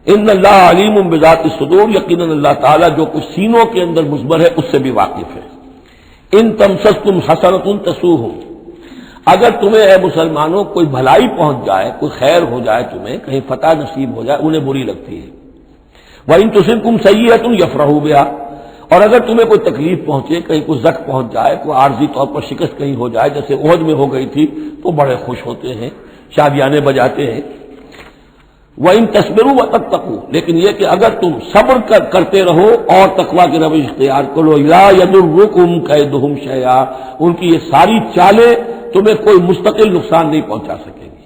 ان اللہ علیم بذات الصدور، یقیناً اللہ تعالیٰ جو کچھ سینوں کے اندر مضمر ہے اس سے بھی واقف ہے۔ ان تمسسکم حسنۃ تسؤہم، اگر تمہیں اے مسلمانوں کوئی بھلائی پہنچ جائے، کوئی خیر ہو جائے، تمہیں کہیں فتح نصیب ہو جائے، انہیں بری لگتی ہے۔ وَإِن تُصِبْكُمْ سَیِّئَةٌ یفرحوا بہا، اور اگر تمہیں کوئی تکلیف پہنچے، کہیں کوئی زخم پہنچ جائے، کوئی عارضی طور پر شکست کہیں ہو جائے، جیسے احد میں ہو گئی تھی، تو بڑے خوش ہوتے ہیں، شادیانے بجاتے ہیں۔ وَإِن تَصْبِرُوا وَتَتَّقُوا، لیکن یہ کہ اگر تم صبر کرتے رہو اور تقویٰ کی روش اختیار کرو، لَا يَضُرُّكُمْ كَيْدُهُمْ شَيْئًا، ان کی یہ ساری چالیں تمہیں کوئی مستقل نقصان نہیں پہنچا سکیں گی،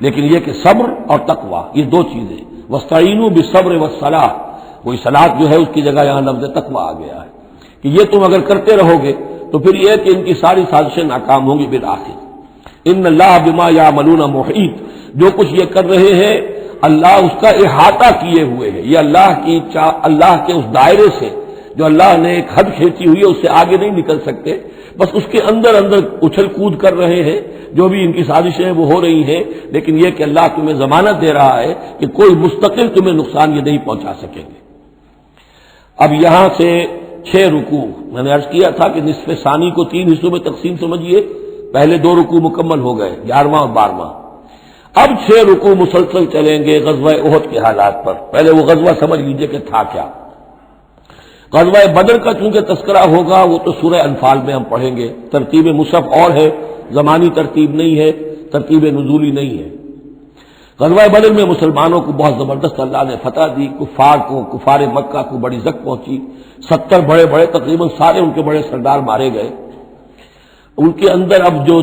لیکن یہ کہ صبر اور تقویٰ یہ دو چیزیں۔ وَاسْتَعِینُوا بِالصَّبْرِ وَالصَّلَاةِ، وہی صلاۃ جو ہے اس کی جگہ یہاں لفظ تقویٰ آ گیا ہے کہ یہ تم اگر کرتے رہو گے تو پھر یہ کہ ان کی ساری سازشیں ناکام ہوں گی بالآخر۔ ان اللہ بما یعملون محیط، جو کچھ یہ کر رہے ہیں اللہ اس کا احاطہ کیے ہوئے ہے، یہ اللہ کے اس دائرے سے جو اللہ نے ایک حد کھینچی ہوئی ہے اس سے آگے نہیں نکل سکتے، بس اس کے اندر اندر اچھل کود کر رہے ہیں، جو بھی ان کی سازشیں ہیں وہ ہو رہی ہیں، لیکن یہ کہ اللہ تمہیں ضمانت دے رہا ہے کہ کوئی مستقل تمہیں نقصان یہ نہیں پہنچا سکیں گے۔ اب یہاں سے 6 رکوع، میں نے عرض کیا تھا کہ نصف ثانی کو 3 حصوں میں تقسیم سمجھیے، پہلے 2 رکوع مکمل ہو گئے، 11واں اور 12واں۔ اب 6 رکوع مسلسل چلیں گے غزوہ احد کے حالات پر۔ پہلے وہ غزوہ سمجھ لیجئے کہ تھا کیا۔ غزوہ بدر کا چونکہ تذکرہ ہوگا وہ تو سورہ انفال میں ہم پڑھیں گے، ترتیب مصحف اور ہے، زمانی ترتیب نہیں ہے، ترتیب نزولی نہیں ہے۔ غزوہ بدر میں مسلمانوں کو بہت زبردست اللہ نے فتح دی، کفار مکہ کو بڑی زک پہنچی، 70 بڑے بڑے تقریباً سارے ان کے بڑے سردار مارے گئے۔ ان کے اندر اب جو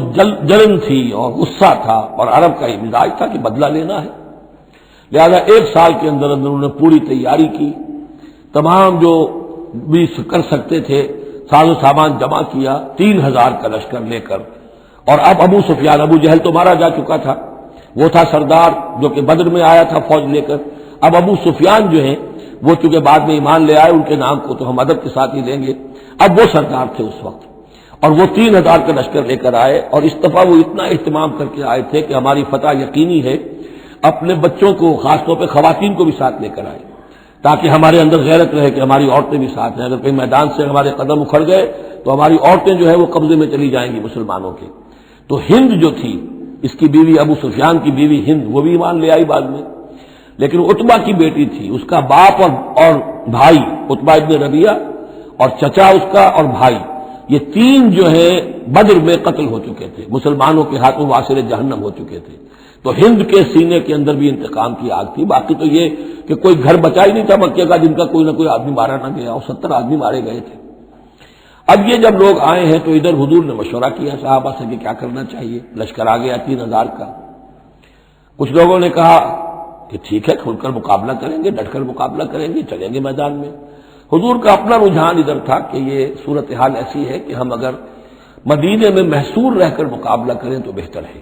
جلن تھی اور غصہ تھا، اور عرب کا یہ مزاج تھا کہ بدلہ لینا ہے، لہذا 1 سال کے اندر انہوں نے پوری تیاری کی، تمام جو بھی کر سکتے تھے ساز و سامان جمع کیا، 3000 کا لشکر لے کر۔ اور اب ابو سفیان، ابو جہل تو مارا جا چکا تھا، وہ تھا سردار جو کہ بدر میں آیا تھا فوج لے کر۔ اب ابو سفیان جو ہیں وہ چونکہ بعد میں ایمان لے آئے، ان کے نام کو تو ہم ادب کے ساتھ ہی لیں گے، اب وہ سردار تھے اس وقت، اور وہ 3000 کا لشکر لے کر آئے، اور اس دفعہ وہ اتنا اہتمام کر کے آئے تھے کہ ہماری فتح یقینی ہے، اپنے بچوں کو خاص طور پہ خواتین کو بھی ساتھ لے کر آئے تاکہ ہمارے اندر غیرت رہے کہ ہماری عورتیں بھی ساتھ ہیں، اگر کہیں میدان سے ہمارے قدم اکھڑ گئے تو ہماری عورتیں جو ہے وہ قبضے میں چلی جائیں گی مسلمانوں کے۔ تو ہند جو تھی، اس کی بیوی ابو سفیان کی بیوی ہند، وہ بھی ایمان لے آئی بعد میں، لیکن عتبہ کی بیٹی تھی، اس کا باپ اور بھائی عتبہ ابن ربیعہ، اور چچا اس کا اور بھائی، یہ 3 جو ہے بدر میں قتل ہو چکے تھے، مسلمانوں کے ہاتھوں واسر جہنم ہو چکے تھے۔ تو ہند کے سینے کے اندر بھی انتقام کی آگ تھی۔ باقی تو یہ کہ کوئی گھر بچا ہی نہیں تھا مکے کا جن کا کوئی نہ کوئی آدمی مارا نہ گیا، اور 70 آدمی مارے گئے تھے۔ اب یہ جب لوگ آئے ہیں تو ادھر حضور نے مشورہ کیا صحابہ سے کہ کیا کرنا چاہیے، لشکر آ گیا 3000 کا۔ کچھ لوگوں نے کہا کہ ٹھیک ہے، کھل کر مقابلہ کریں گے، ڈٹ کر مقابلہ کریں گے، چلیں گے میدان میں۔ حضور کا اپنا رجحان ادھر تھا کہ یہ صورتحال ایسی ہے کہ ہم اگر مدینے میں محصور رہ کر مقابلہ کریں تو بہتر ہے۔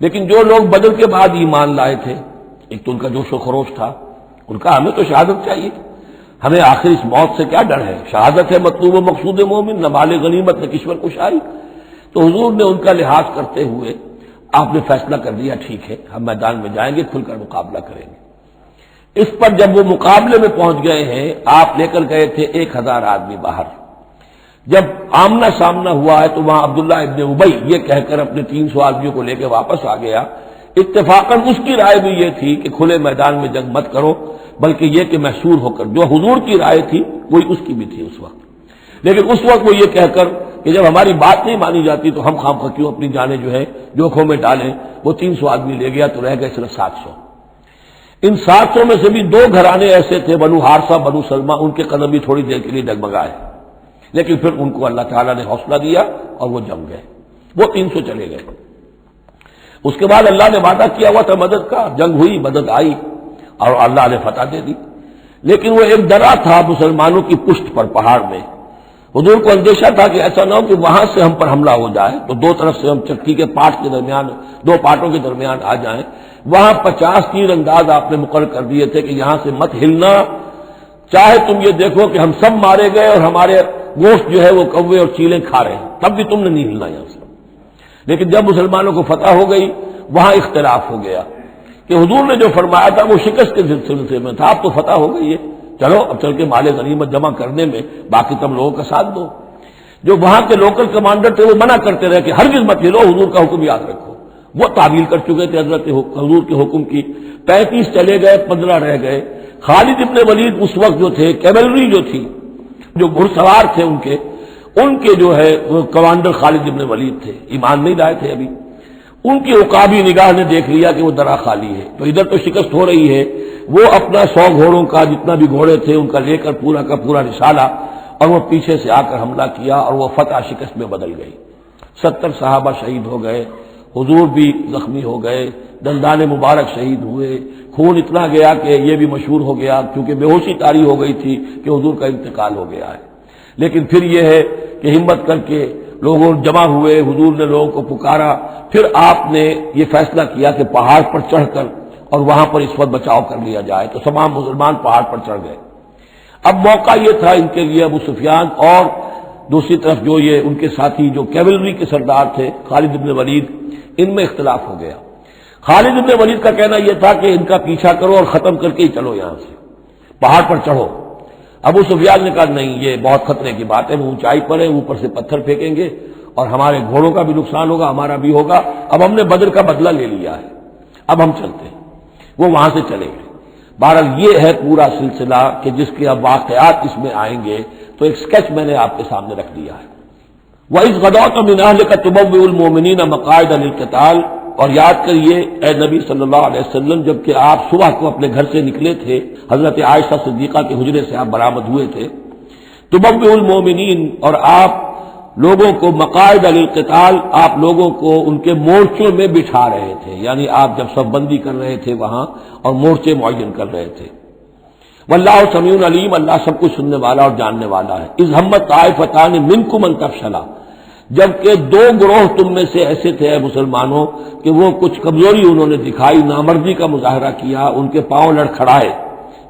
لیکن جو لوگ بدر کے بعد ایمان لائے تھے، ایک تو ان کا جوش و خروش تھا، ان کا ہمیں تو شہادت چاہیے، ہمیں آخر اس موت سے کیا ڈر ہے، شہادت ہے مطلوب و مقصود مومن، نہ مال غنیمت نہ کشور کشائی۔ تو حضور نے ان کا لحاظ کرتے ہوئے آپ نے فیصلہ کر دیا ٹھیک ہے ہم میدان میں جائیں گے، کھل کر مقابلہ کریں گے۔ اس پر جب وہ مقابلے میں پہنچ گئے ہیں، آپ لے کر گئے تھے 1000 آدمی باہر۔ جب آمنا سامنا ہوا ہے تو وہاں عبداللہ ابن ابی یہ کہہ کر اپنے 300 آدمیوں کو لے کے واپس آ گیا۔ اتفاقاً اس کی رائے بھی یہ تھی کہ کھلے میدان میں جنگ مت کرو، بلکہ یہ کہ محصور ہو کر، جو حضور کی رائے تھی وہی اس کی بھی تھی اس وقت۔ لیکن اس وقت وہ یہ کہہ کر کہ جب ہماری بات نہیں مانی جاتی تو ہم خواہ کیوں اپنی جانیں جو ہے جوکھوں میں ڈالیں، وہ 300 آدمی لے گیا تو رہ گئے صرف 700۔ ان 700 میں سے بھی 2 گھرانے ایسے تھے، بنو حارثہ بنو سلمہ، ان کے قدم بھی تھوڑی دیر کے لیے ڈگمگائے، لیکن پھر ان کو اللہ تعالیٰ نے حوصلہ دیا اور وہ جم گئے، وہ 300 چلے گئے۔ اس کے بعد اللہ نے وعدہ کیا ہوا تھا مدد کا، جنگ ہوئی، مدد آئی اور اللہ نے فتح دے دی، لیکن وہ ایک درا تھا مسلمانوں کی پشت پر پہاڑ میں۔ حضور کو اندیشہ تھا کہ ایسا نہ ہو کہ وہاں سے ہم پر حملہ ہو جائے تو 2 طرف سے ہم چکی کے پاٹ کے درمیان، 2 پاٹوں کے درمیان آ جائیں۔ وہاں 50 تیر انداز آپ نے مقرر کر دیے تھے کہ یہاں سے مت ہلنا، چاہے تم یہ دیکھو کہ ہم سب مارے گئے اور ہمارے گوشت جو ہے وہ کوے اور چیلیں کھا رہے ہیں، تب بھی تم نے نہیں ہلنا یہاں سے۔ لیکن جب مسلمانوں کو فتح ہو گئی وہاں اختلاف ہو گیا کہ حضور نے جو فرمایا تھا وہ شکست کے سلسلے میں تھا، اب تو فتح ہو گئی ہے، چلو اب چل کے مال غنیمت جمع کرنے میں باقی تم لوگوں کا ساتھ دو۔ جو وہاں کے لوکل کمانڈر تھے وہ منع کرتے رہے کہ ہرگز مت ہلو، حضور کا حکم یاد رکھو۔ وہ تعویل کر چکے تھے حضرت حضور کے حکم کی۔ 35 چلے گئے، 15 رہ گئے۔ خالد ابن ولید اس وقت جو تھے، کیولری جو تھی، جو گھڑ سوار تھے ان کے جو ہے وہ کمانڈر خالد ابن ولید تھے، ایمان نہیں لائے تھے ابھی۔ ان کی عقابی نگاہ نے دیکھ لیا کہ وہ درا خالی ہے، تو ادھر تو شکست ہو رہی ہے، وہ اپنا 100 گھوڑوں کا جتنا بھی گھوڑے تھے ان کا لے کر پورا کا پورا رسالہ، اور وہ پیچھے سے آ کر حملہ کیا اور وہ فتح شکست میں بدل گئی۔ 70 صحابہ شہید ہو گئے، حضور بھی زخمی ہو گئے، دندان مبارک شہید ہوئے، خون اتنا گیا کہ یہ بھی مشہور ہو گیا کیونکہ بے ہوشی طاری ہو گئی تھی کہ حضور کا انتقال ہو گیا ہے۔ لیکن پھر یہ ہے کہ ہمت کر کے لوگوں جمع ہوئے، حضور نے لوگوں کو پکارا، پھر آپ نے یہ فیصلہ کیا کہ پہاڑ پر چڑھ کر اور وہاں پر اس وقت بچاؤ کر لیا جائے، تو تمام مسلمان پہاڑ پر چڑھ گئے۔ اب موقع یہ تھا ان کے لیے ابو سفیان اور دوسری طرف جو یہ ان کے ساتھی جو کیولری کے سردار تھے خالد بن ولید، ان میں اختلاف ہو گیا۔ خالد بن ولید کا کہنا یہ تھا کہ ان کا پیچھا کرو اور ختم کر کے ہی چلو، یہاں سے پہاڑ پر چڑھو۔ ابو سفیان نے کہا نہیں، یہ بہت خطرے کی بات ہے، وہ اونچائی پر ہے، اوپر سے پتھر پھینکیں گے اور ہمارے گھوڑوں کا بھی نقصان ہوگا، ہمارا بھی ہوگا، اب ہم نے بدر کا بدلہ لے لیا ہے، اب ہم چلتے ہیں۔ وہ وہاں سے چلے گئے۔ بہرحال یہ ہے پورا سلسلہ کہ جس کے اب واقعات اس میں آئیں گے، تو ایک سکیچ میں نے آپ کے سامنے رکھ دیا ہے۔ وَإِذْ غَدَوْتَ مِنْ أَهْلِكَ تُبَوِّئُ الْمُؤْمِنِينَ مَقَاعِدَ لِلْقِتَالِ، اور یاد کریے اے نبی صلی اللہ علیہ وسلم، جبکہ آپ صبح کو اپنے گھر سے نکلے تھے، حضرت عائشہ صدیقہ کے حجرے سے آپ برآمد ہوئے تھے، تُبَوِّئُ الْمُؤْمِنِينَ، اور آپ لوگوں کو مقاعد للقتال، آپ لوگوں کو ان کے مورچوں میں بٹھا رہے تھے، یعنی آپ جب صف بندی کر رہے تھے وہاں اور مورچے معین کر رہے تھے۔ واللہ سمیع علیم، اللہ سب کچھ سننے والا اور جاننے والا ہے۔ اذ ہمت طائفتان منکم ان تفشلا، جبکہ دو گروہ تم میں سے ایسے تھے اے مسلمانوں کہ وہ کچھ کمزوری انہوں نے دکھائی، نامردی کا مظاہرہ کیا، ان کے پاؤں لڑکھڑائے۔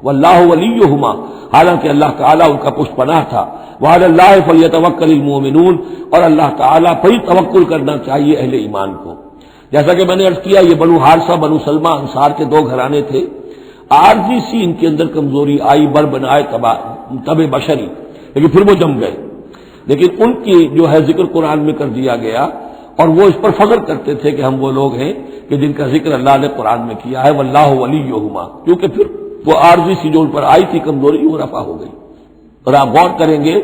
واللہ ولیہما، حالانکہ اللہ تعالیٰ ان کا پشت پناہ تھا۔ وعلی اللہ فلیتوکل المؤمنون، اور اللہ تعالیٰ پر ہی توکل کرنا چاہیے اہل ایمان کو۔ جیسا کہ میں نے عرض کیا، یہ بنو حارثہ بنو سلمہ انصار کے دو گھرانے تھے، عارضی سی ان کے اندر کمزوری آئی، بر بنائے تب بشری، لیکن پھر وہ جم گئے۔ لیکن ان کی جو ہے ذکر قرآن میں کر دیا گیا، اور وہ اس پر فخر کرتے تھے کہ ہم وہ لوگ ہیں کہ جن کا ذکر اللہ نے قرآن میں کیا ہے، واللہ ولیہما، کیونکہ پھر وہ عارضی سی جو ان پر آئی تھی کمزوری، وہ رفع ہو گئی۔ اور آپ غور کریں گے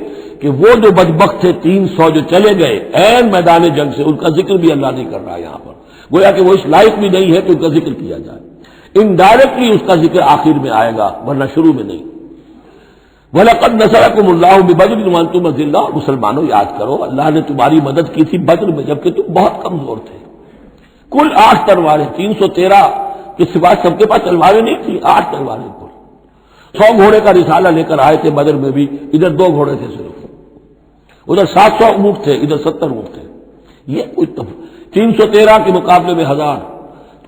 کہ وہ جو بدبخت تھے 300 جو چلے گئے عین میدان جنگ سے، ان کا ذکر بھی اللہ نہیں کر رہا یہاں پر، گویا کہ وہ اس لائق بھی نہیں ہے کہ ان کا ذکر کیا جائے۔ انڈائریکٹلی اس کا ذکر آخر میں آئے گا، ورنہ شروع میں نہیں۔ وَلَقَدْ نَصَرَكُمُ اللَّهُ بِبَدْرٍ وَأَنْتُمْ أَذِلَّةٌ، مسلمانوں یاد کرو اللہ نے تمہاری مدد کی تھی بدر میں جبکہ تم بہت کمزور تھے۔ کل 8 تلواریں، 313 کے سوا سب کے پاس تلواریں نہیں تھی، 8 تلواریں کل۔ 100 گھوڑے کا رسالہ لے کر آئے تھے بدر میں بھی، ادھر 2 گھوڑے تھے صرف، ادھر 700 اونٹ تھے، ادھر 70 اونٹ تھے۔ یہ کوئی 313 کے مقابلے میں 1000،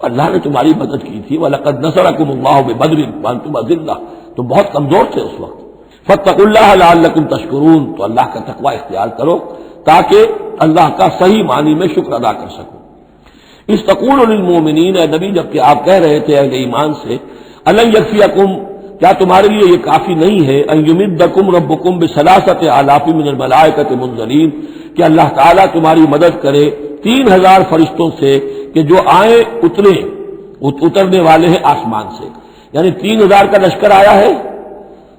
اللہ نے تمہاری مدد کی تھی۔ وَلَقَدْ نَصَرَكُمُ اللَّهُ بِبَدْرٍ وَأَنْتُمْ أَذِلَّةٌ، تم بہت کمزور تھے اس وقت۔ فَاتَّقُوا اللَّهَ لَعَلَّكُمْ تَشْكُرُونَ، تو اللہ کا تقوی اختیار کرو تاکہ اللہ کا صحیح معنی میں شکر ادا کر سکو۔ اس تقول للمؤمنین، اے نبی جبکہ آپ کہہ رہے تھے اہل ایمان سے، أَلَنْ يَكْفِيَكُمْ، کیا تمہارے لیے یہ کافی نہیں ہے، أَنْ يُمِدَّكُمْ رَبُّكُمْ بِثَلَاثَةِ آلَافٍ مِنَ الْمَلَائِكَةِ مُنزَلِينَ، کہ اللہ تعالیٰ تمہاری مدد کرے 3000 فرشتوں سے کہ جو آئیں اترنے والے ہیں آسمان سے، یعنی 3000 کا لشکر آیا ہے۔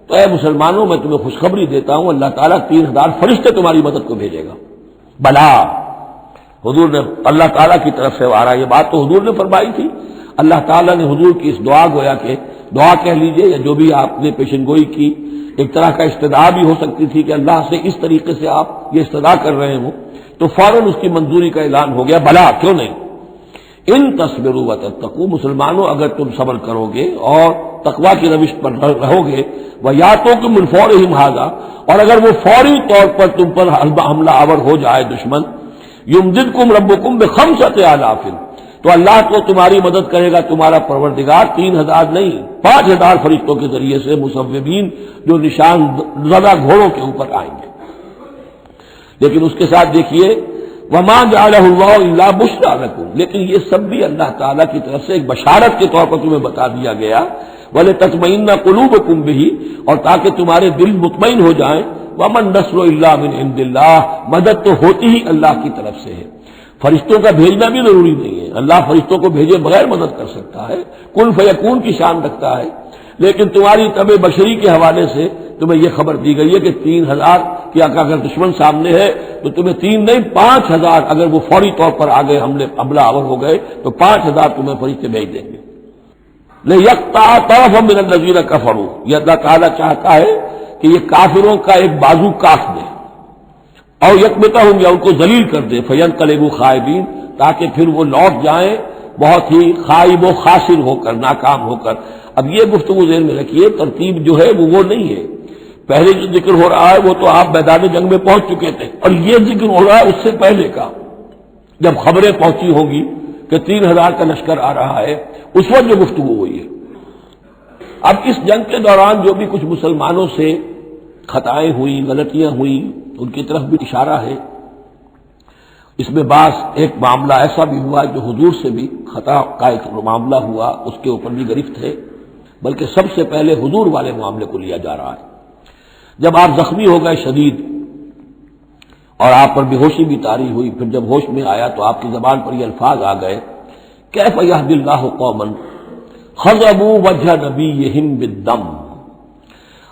تو اے مسلمانوں میں تمہیں خوشخبری دیتا ہوں، اللہ تعالیٰ 3000 فرشتے تمہاری مدد کو بھیجے گا۔ بلا، حضور نے اللہ تعالیٰ کی طرف سے آ رہا، یہ بات تو حضور نے فرمائی تھی، اللہ تعالیٰ نے حضور کی اس دعا، گویا کہ دعا کہہ لیجئے یا جو بھی آپ نے پیشن گوئی کی، ایک طرح کا استدعا بھی ہو سکتی تھی کہ اللہ سے اس طریقے سے آپ یہ استدعا کر رہے ہوں، تو فوراً اس کی منظوری کا اعلان ہو گیا، بلا کیوں نہیں۔ ان تصبروا وتتقوا، مسلمانوں اگر تم صبر کرو گے اور تقوی کی روش پر رہو گے، وَيَأْتُوكُم مِّن فَوْرِهِمْ هَٰذَا، اور اگر وہ فوری طور پر تم پر حملہ آور ہو جائے دشمن، يُمْدِدْكُمْ رَبُّكُمْ بِخَمْسَةِ آلَافٍ، تو اللہ کو تمہاری مدد کرے گا تمہارا پروردگار 3000 نہیں 5000 فرشتوں کے ذریعے سے، مصوبین جو نشان زدہ گھوڑوں کے اوپر آئیں گے۔ لیکن اس کے ساتھ دیکھیے وَمَا جَعَلَهُ اللَّهُ إِلَّا بُشْرَىٰ لَكُمْ، لیکن یہ سب بھی اللہ تعالیٰ کی طرف سے ایک بشارت کے طور پر تمہیں بتا دیا گیا، وَلِتَطْمَئِنَّ قُلُوبُكُمْ بِهِ، اور تاکہ تمہارے دل مطمئن ہو جائیں، وَمَا النَّصْرُ إِلَّا مِنْ عِنْدِ اللَّهِ، مدد تو ہوتی ہی اللہ کی طرف سے ہے، فرشتوں کا بھیجنا بھی ضروری نہیں ہے، اللہ فرشتوں کو بھیجے بغیر مدد کر سکتا ہے، کن فیکون کی شان رکھتا ہے، لیکن تمہاری طبع بشری کے حوالے سے تمہیں یہ خبر دی گئی ہے کہ 3000 کی اگر دشمن سامنے ہے تو تمہیں 3 نہیں 5000، اگر وہ فوری طور پر آگے حملہ آور ہو گئے تو 5000 تمہیں فرشتے بھیج دیں گے۔ لِيَقْطَعَ طَرَفًا مِّنَ الَّذِينَ كَفَرُوا، یہ اللہ تعالیٰ چاہتا ہے کہ یہ کافروں کا ایک بازو کاٹ دے، اور یکبتہم، یا ان کو ذلیل کر دے، فَيَنْقَلِبُوا خَائِبِينَ، تاکہ پھر وہ لوٹ جائیں بہت ہی خائب و خاسر ہو کر، ناکام ہو کر۔ اب یہ گفتگو ذہن میں رکھیے، ترتیب جو ہے وہ نہیں ہے، پہلے جو ذکر ہو رہا ہے وہ تو آپ میدان جنگ میں پہنچ چکے تھے، اور یہ ذکر ہو رہا ہے اس سے پہلے کا، جب خبریں پہنچی ہوں گی کہ 3000 کا لشکر آ رہا ہے، اس وقت جو گفتگو ہوئی ہے۔ اب اس جنگ کے دوران جو بھی کچھ مسلمانوں سے خطائیں ہوئی، غلطیاں ہوئی، ان کی طرف بھی اشارہ ہے۔ اس میں بعض ایک معاملہ ایسا بھی ہوا جو حضور سے بھی خطا کا ایک معاملہ ہوا، اس کے اوپر بھی گرفت ہے، بلکہ سب سے پہلے حضور والے معاملے کو لیا جا رہا ہے۔ جب آپ زخمی ہو گئے شدید اور آپ پر بے ہوشی بھی طاری ہوئی، پھر جب ہوش میں آیا تو آپ کی زبان پر یہ الفاظ آ گئے، کیف یہدی اللہ قوما خضبوا وجہ نبیہم بالدم،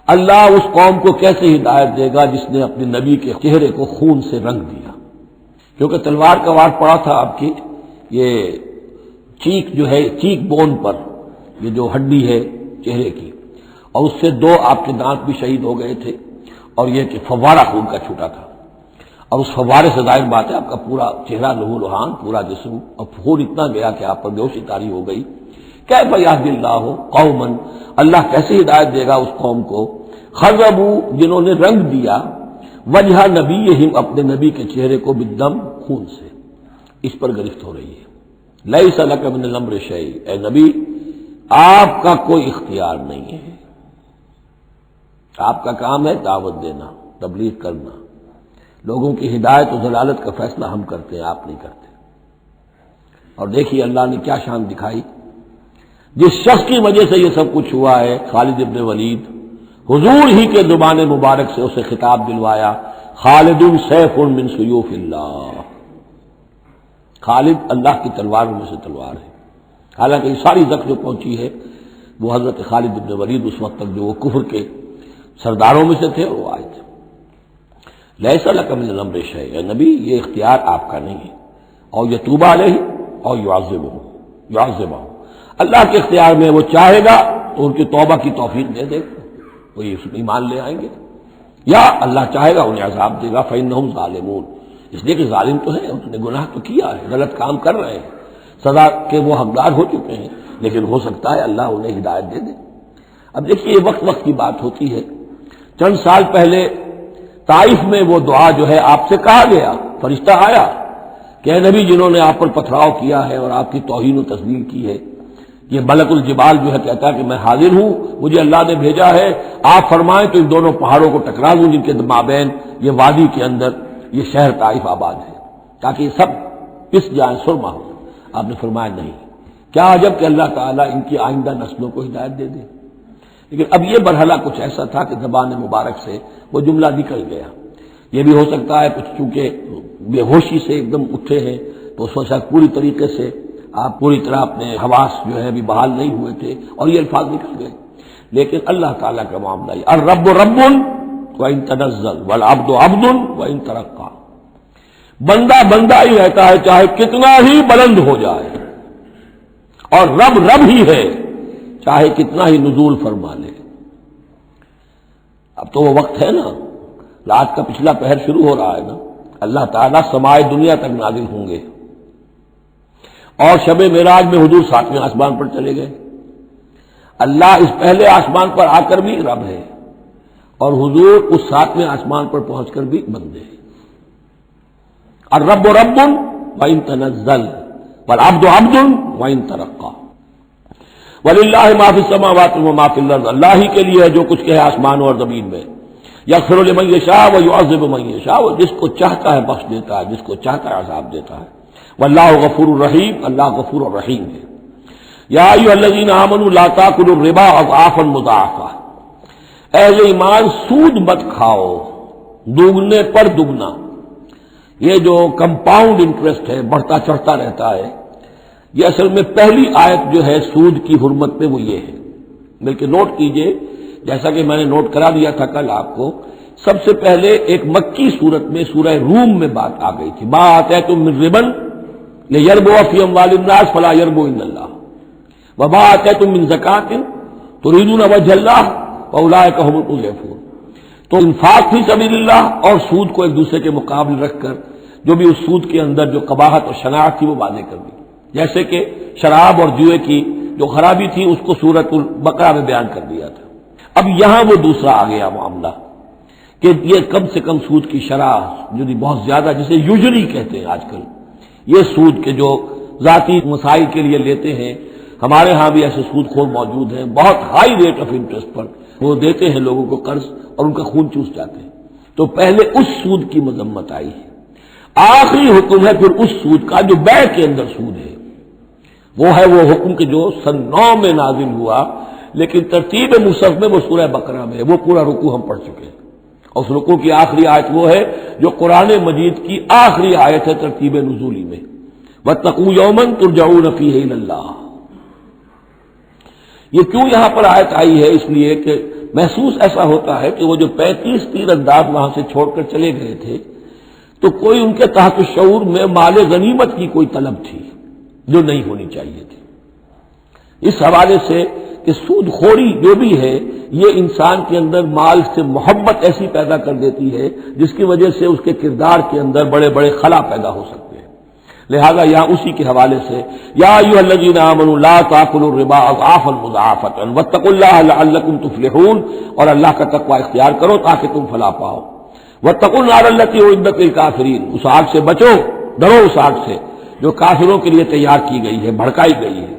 اللہ اس قوم کو کیسے ہدایت دے گا جس نے اپنے نبی کے چہرے کو خون سے رنگ دیا، کیونکہ تلوار کا وار پڑا تھا آپ کی یہ چیک جو ہے، چیک بون پر، یہ جو ہڈی ہے چہرے کی، اور اس سے 2 آپ کے دانت بھی شہید ہو گئے تھے، اور یہ کہ فوارہ خون کا چھوٹا تھا، اور اس فوارے سے ظاہر بات ہے آپ کا پورا چہرہ لہو لہان، پورا جسم، اور خون اتنا گیا کہ آپ پر بے ہوشی طاری ہو گئی۔ کیف یہدی اللہ قوما، اللہ کیسے ہدایت دے گا اس قوم کو، خضبوا جنہوں نے رنگ دیا، وجہ نبیہم اپنے نبی کے چہرے کو بالدم خون سے، اس پر گرفت ہو رہی ہے۔ لیس لک من الامر شیء، اے نبی آپ کا کوئی اختیار نہیں ہے، آپ کا کام ہے دعوت دینا، تبلیغ کرنا، لوگوں کی ہدایت و ضلالت کا فیصلہ ہم کرتے ہیں، آپ نہیں کرتے۔ اور دیکھیے اللہ نے کیا شان دکھائی، جس شخص کی وجہ سے یہ سب کچھ ہوا ہے، خالد ابن ولید، حضور ہی کے زبان مبارک سے اسے خطاب دلوایا، خالد سیف من سیوف اللہ، خالد اللہ کی تلواروں میں سے تلوار ہے۔ حالانکہ یہ ساری زخم جو پہنچی ہے وہ حضرت خالد ابن ولید اس وقت تک جو وہ کفر کے سرداروں میں سے تھے وہ آئے تھے۔ لیس لک من الامر شیء، اے نبی یہ اختیار آپ کا نہیں ہے، اور یتوب علیہ اور یعذبہ، اللہ کے اختیار میں، وہ چاہے گا تو ان کی توبہ کی توفیق دے دے گا، وہ اس میں ایمان لے آئیں گے، یا اللہ چاہے گا انہیں عذاب دے گا، فإنہم ظالمون، اس لیے کہ ظالم تو ہیں، انہوں نے گناہ تو کیا ہے، غلط کام کر رہے ہیں، سزا کے وہ حقدار ہو چکے ہیں، لیکن ہو سکتا ہے اللہ انہیں ہدایت دے دے۔ اب دیکھیے یہ وقت وقت کی بات ہوتی ہے، چند سال پہلے طائف میں وہ دعا جو ہے آپ سے کہا گیا، فرشتہ آیا کہ اے نبی جنہوں نے آپ پر پتھراؤ کیا ہے اور آپ کی توہین و تذلیل کی ہے، یہ ملک الجبال جو ہے کہتا ہے کہ میں حاضر ہوں، مجھے اللہ نے بھیجا ہے، آپ فرمائیں تو ان دونوں پہاڑوں کو ٹکرا دوں جن کے مابین یہ وادی کے اندر یہ شہر طائف آباد ہے، تاکہ یہ سب پس جائیں، سرما ہو۔ آپ نے فرمایا نہیں، کیا عجب کہ اللہ تعالیٰ ان کی آئندہ نسلوں کو ہدایت دے دے۔ لیکن اب یہ مرحلہ کچھ ایسا تھا کہ زبان مبارک سے وہ جملہ نکل گیا۔ یہ بھی ہو سکتا ہے کچھ چونکہ بے ہوشی سے ایک دم اٹھے ہیں تو اس وقت شاید پوری طریقے سے آپ پوری طرح اپنے حواس جو ہے ابھی بحال نہیں ہوئے تھے اور یہ الفاظ نکل گئے، لیکن اللہ تعالیٰ کا معاملہ ہے، الرب رب وإن تنزل والعبد عبد وإن ترقى، بندہ بندہ ہی رہتا ہے چاہے کتنا ہی بلند ہو جائے، اور رب رب ہی ہے چاہے کتنا ہی نزول فرما لے۔ اب تو وہ وقت ہے نا، رات کا پچھلا پہر شروع ہو رہا ہے نا، اللہ تعالیٰ سمائے دنیا تک نازل ہوں گے، اور شب معراج میں حضور 7ویں آسمان پر چلے گئے۔ اللہ اس پہلے آسمان پر آ کر بھی رب ہے، اور حضور اس 7ویں آسمان پر پہنچ کر بھی بندے ہیں۔ الرب رب وإن تنزل والعبد عبد وإن ترقى وللہ ما فی السماوات وما فی الارض، اللہ ہی کے لیے ہے جو کچھ کہ ہے آسمانوں اور زمین میں، یغفر لمن یشاء ویعذب من یشاء، وہ جس کو چاہتا ہے بخش دیتا ہے، جس کو چاہتا ہے عذاب دیتا ہے، واللہ غفور الرحیم، اللہ غفور الرحیم ہے۔ یا ایھا الذین آمنوا لا تاکلوا الربا اضعافا مضاعفہ، اہل ایمان سود مت کھاؤ دوگنے پر دگنا، یہ جو کمپاؤنڈ انٹرسٹ ہے بڑھتا چڑھتا رہتا ہے، یہ اصل میں پہلی آیت جو ہے سود کی حرمت میں وہ یہ ہے۔ بلکہ نوٹ کیجئے، جیسا کہ میں نے نوٹ کرا دیا تھا کل آپ کو، سب سے پہلے ایک مکی صورت میں سورہ روم میں بات آ گئی تھی، ما آتیتم من ربا لیربو فی اموال الناس فلا یربو عند اللہ وما آتیتم من زکاۃ تریدون وجہ اللہ فاولئک هم المضعفون۔ تو انفاق فی سبیل اللہ اور سود کو ایک دوسرے کے مقابل رکھ کر جو بھی اس سود کے اندر جو قباحت اور شناعت تھی وہ واضح کر دی، جیسے کہ شراب اور جوئے کی جو خرابی تھی اس کو سورۃ البقرہ میں بیان کر دیا تھا۔ اب یہاں وہ دوسرا آ گیا معاملہ کہ یہ کم سے کم سود کی شرح جو بہت زیادہ، جسے یوجری کہتے ہیں آج کل، یہ سود کے جو ذاتی مسائل کے لیے لیتے ہیں، ہمارے ہاں بھی ایسے سود خور موجود ہیں، بہت ہائی ریٹ آف انٹرسٹ پر وہ دیتے ہیں لوگوں کو قرض اور ان کا خون چوس جاتے ہیں۔ تو پہلے اس سود کی مذمت آئی ہے، آخری حکم ہے پھر اس سود کا جو بیع کے اندر سود ہے، وہ ہے وہ حکم کہ جو سن 9 میں نازل ہوا، لیکن ترتیب مصحف میں وہ سورہ بقرہ میں ہے، وہ پورا رکوع ہم پڑھ چکے ہیں، اور اس رکوع کی آخری آیت وہ ہے جو قرآن مجید کی آخری آیت ہے ترتیب نزولی میں، واتقوا یوما ترجعون فیہ الی اللہ۔ یہ کیوں یہاں پر آیت آئی ہے؟ اس لیے کہ محسوس ایسا ہوتا ہے کہ وہ جو 35 تیر انداز وہاں سے چھوڑ کر چلے گئے تھے تو کوئی ان کے تحت شعور میں مال غنیمت کی کوئی طلب تھی جو نہیں ہونی چاہیے تھی۔ اس حوالے سے کہ سود خوری جو بھی ہے یہ انسان کے اندر مال سے محبت ایسی پیدا کر دیتی ہے جس کی وجہ سے اس کے کردار کے اندر بڑے بڑے خلا پیدا ہو سکتے ہیں۔ لہذا یہاں اسی کے حوالے سے یا ایھا الذین آمنوا لا تاکلوا الربا اضعافا مضاعفۃ واتقوا اللہ لعلکم تفلحون، اور اللہ کا تقوی اختیار کرو تاکہ تم فلاح پاؤ۔ واتقوا النار التی اعدت للکافرین، اس آگ سے بچو، ڈرو اس آگ سے جو کافروں کے لیے تیار کی گئی ہے، بھڑکائی گئی ہے۔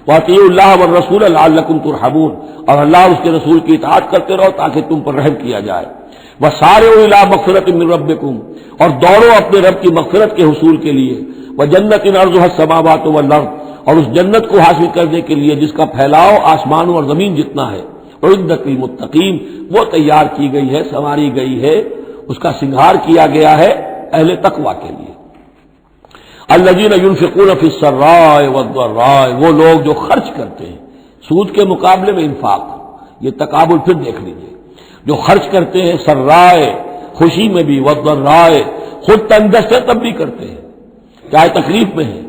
واطیعوا اللہ والرسول لعلکم ترحمون، اور اللہ اور اس کے رسول کی اطاعت کرتے رہو تاکہ تم پر رحم کیا جائے۔ وسارعوا الی مغفرۃ من ربکم، اور دوڑو اپنے رب کی مغفرت کے حصول کے لیے، وجنۃ عرضها السماوات والارض، اور اس جنت کو حاصل کرنے کے لیے جس کا پھیلاؤ آسمانوں اور زمین جتنا ہے، اعدت للمتقین، وہ تیار کی گئی ہے، سنواری گئی ہے، اس کا سنگھار کیا گیا ہے اہل تقوی کے لیے۔ الذین ينفقون فی السراء والضراء، وہ لوگ جو خرچ کرتے ہیں سود کے مقابلے میں انفاق، یہ تقابل پھر دیکھ لیجیے، جو خرچ کرتے ہیں سرائے خوشی میں بھی، والضراء خود تنگست ہے تب بھی کرتے ہیں چاہے تکلیف میں ہیں،